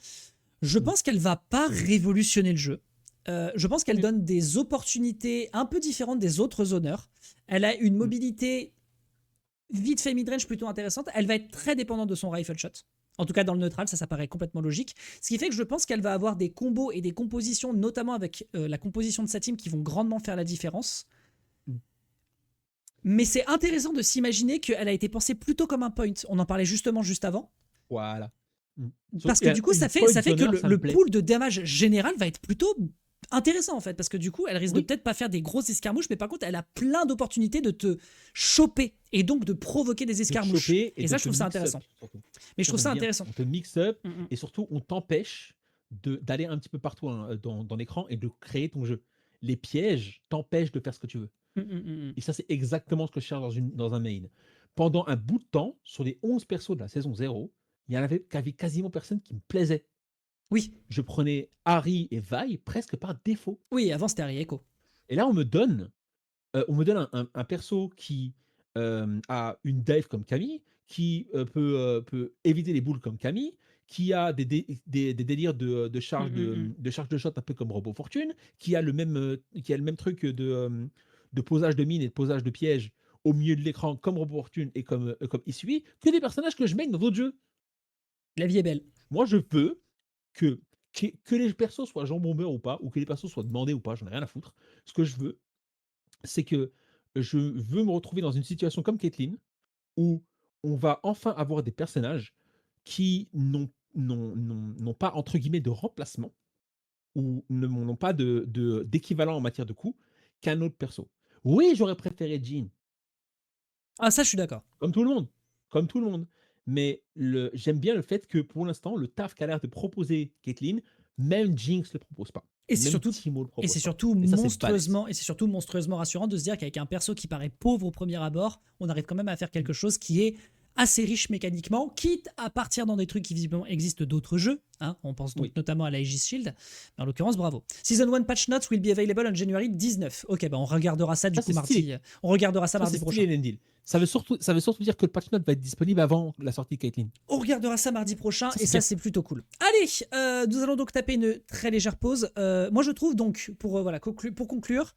je pense qu'elle va pas révolutionner le jeu. Je pense qu'elle donne des opportunités un peu différentes des autres honneurs. Elle a une mobilité vite fait midrange plutôt intéressante. Elle va être très dépendante de son rifle shot. En tout cas, dans le neutral, ça paraît complètement logique. Ce qui fait que je pense qu'elle va avoir des combos et des compositions, notamment avec la composition de sa team, qui vont grandement faire la différence. Mais c'est intéressant de s'imaginer qu'elle a été pensée plutôt comme un point. On en parlait justement juste avant.
Voilà.
Parce que du coup, ça fait que le pool de damage général va être plutôt intéressant en fait. Parce que du coup, elle risque de peut-être pas faire des grosses escarmouches, mais par contre, elle a plein d'opportunités de te choper et donc de provoquer des escarmouches. Et ça, je trouve ça intéressant. Mais je trouve ça intéressant.
On te mix up et surtout, on t'empêche d'aller un petit peu partout dans l'écran et de créer ton jeu. Les pièges t'empêchent de faire ce que tu veux. Et ça, c'est exactement ce que je cherche dans un main. Pendant un bout de temps, sur les 11 persos de la saison 0, il y en avait quasiment personne qui me plaisait.
Oui.
Je prenais Harry et Vi presque par défaut.
Oui, avant c'était Harry Echo.
Et là, on me donne un perso qui a une dive comme Camille, qui peut éviter les boules comme Camille, qui a des délires de charge de shot un peu comme Robot Fortune, qui a le même truc de posage de mine et de posage de piège au milieu de l'écran comme Robot Fortune et comme Isui, que des personnages que je mène dans d'autres jeux.
La vie est belle.
Moi, je veux que les persos soient Jean Bomber ou pas, ou que les persos soient demandés ou pas, j'en ai rien à foutre. Ce que je veux, c'est que je veux me retrouver dans une situation comme Caitlyn, où on va enfin avoir des personnages qui n'ont pas, entre guillemets, de remplacement, ou n'ont pas d'équivalent en matière de coût qu'un autre perso. Oui, j'aurais préféré Jean.
Ah, ça, je suis d'accord.
Comme tout le monde. Comme tout le monde. Mais j'aime bien le fait que, pour l'instant, le taf qu'a l'air de proposer Caitlyn, même Jinx ne le propose pas.
Et c'est surtout, monstrueusement rassurant de se dire qu'avec un perso qui paraît pauvre au premier abord, on arrive quand même à faire quelque chose qui est assez riche mécaniquement, quitte à partir dans des trucs qui visiblement existent d'autres jeux. Hein. On pense donc
Oui.
notamment à la Aegis Shield. Mais en l'occurrence, bravo. Season 1 patch notes will be available on January 19. Ok, bah on regardera ça du
Ça,
coup
c'est
mardi.
stylé.
On regardera ça
Ça,
mardi
c'est
prochain.
stylé, Lendil. Ça veut surtout dire que le patch note va être disponible avant la sortie de Caitlyn.
On regardera ça mardi prochain
Ça,
et
c'est
ça
bien.
c'est plutôt cool. Allez, nous allons donc taper une très légère pause. Moi je trouve donc, pour conclure,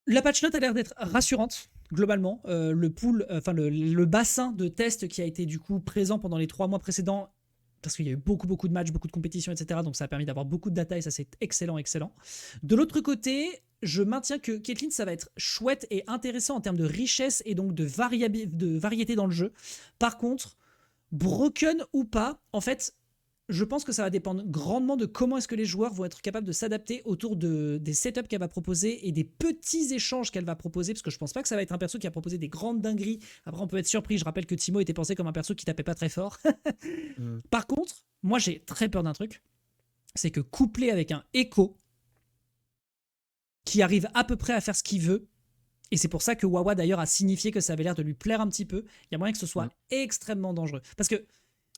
la patch note a l'air d'être rassurante. Globalement, le pool, enfin le bassin de tests qui a été du coup présent pendant les 3 mois précédents, parce qu'il y a eu beaucoup de matchs, beaucoup de compétitions, etc. Donc ça a permis d'avoir beaucoup de data et ça c'est excellent. De l'autre côté, je maintiens que Caitlyn ça va être chouette et intéressant en termes de richesse et donc de variété dans le jeu. Par contre, broken ou pas, en fait, je pense que ça va dépendre grandement de comment est-ce que les joueurs vont être capables de s'adapter autour des setups qu'elle va proposer et des petits échanges qu'elle va proposer, parce que je pense pas que ça va être un perso qui a proposé des grandes dingueries. Après, on peut être surpris. Je rappelle que Timo était pensé comme un perso qui tapait pas très fort. Par contre, moi, j'ai très peur d'un truc. C'est que couplé avec un Echo qui arrive à peu près à faire ce qu'il veut, et c'est pour ça que Wawa d'ailleurs a signifié que ça avait l'air de lui plaire un petit peu, il y a moyen que ce soit extrêmement dangereux. Parce que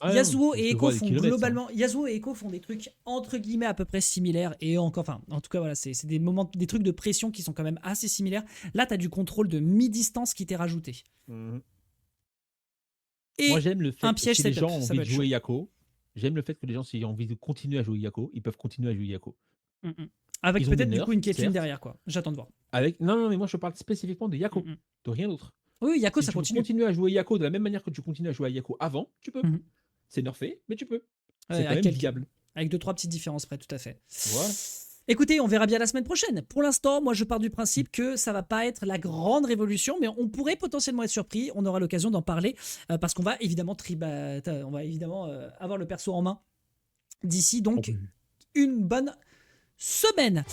Yasuo et Echo font globalement, Yasuo et Echo font des trucs entre guillemets à peu près similaires et encore, enfin, en tout cas voilà, c'est des trucs de pression qui sont quand même assez similaires. Là, t'as du contrôle de mi-distance qui t'est rajouté. Et
moi, j'aime le fait
un
que
piège
si les
setup,
gens ont
ça
envie
va
de
être
jouer
chaud.
Yako, j'aime le fait que les gens s'ils ont envie de continuer à jouer Yako, ils peuvent continuer à jouer Yako.
Avec
Ils ont des
peut-être du coup une
nerfs,
Caitlyn
certes.
derrière quoi. J'attends de voir.
Non, mais moi je parle spécifiquement de Yako, de rien d'autre.
Oui, Yako
Si
ça
tu veux
continue.
continuer à jouer Yako de la même manière que tu continues à jouer à Yako avant, tu peux. C'est nerfé, mais tu peux. C'est quand même viable.
Avec 2-3 petites différences près, tout à fait.
Voilà.
Écoutez, on verra bien la semaine prochaine. Pour l'instant, moi je pars du principe que ça va pas être la grande révolution, mais on pourrait potentiellement être surpris. On aura l'occasion d'en parler parce qu'on va évidemment avoir le perso en main d'ici donc une bonne semaine.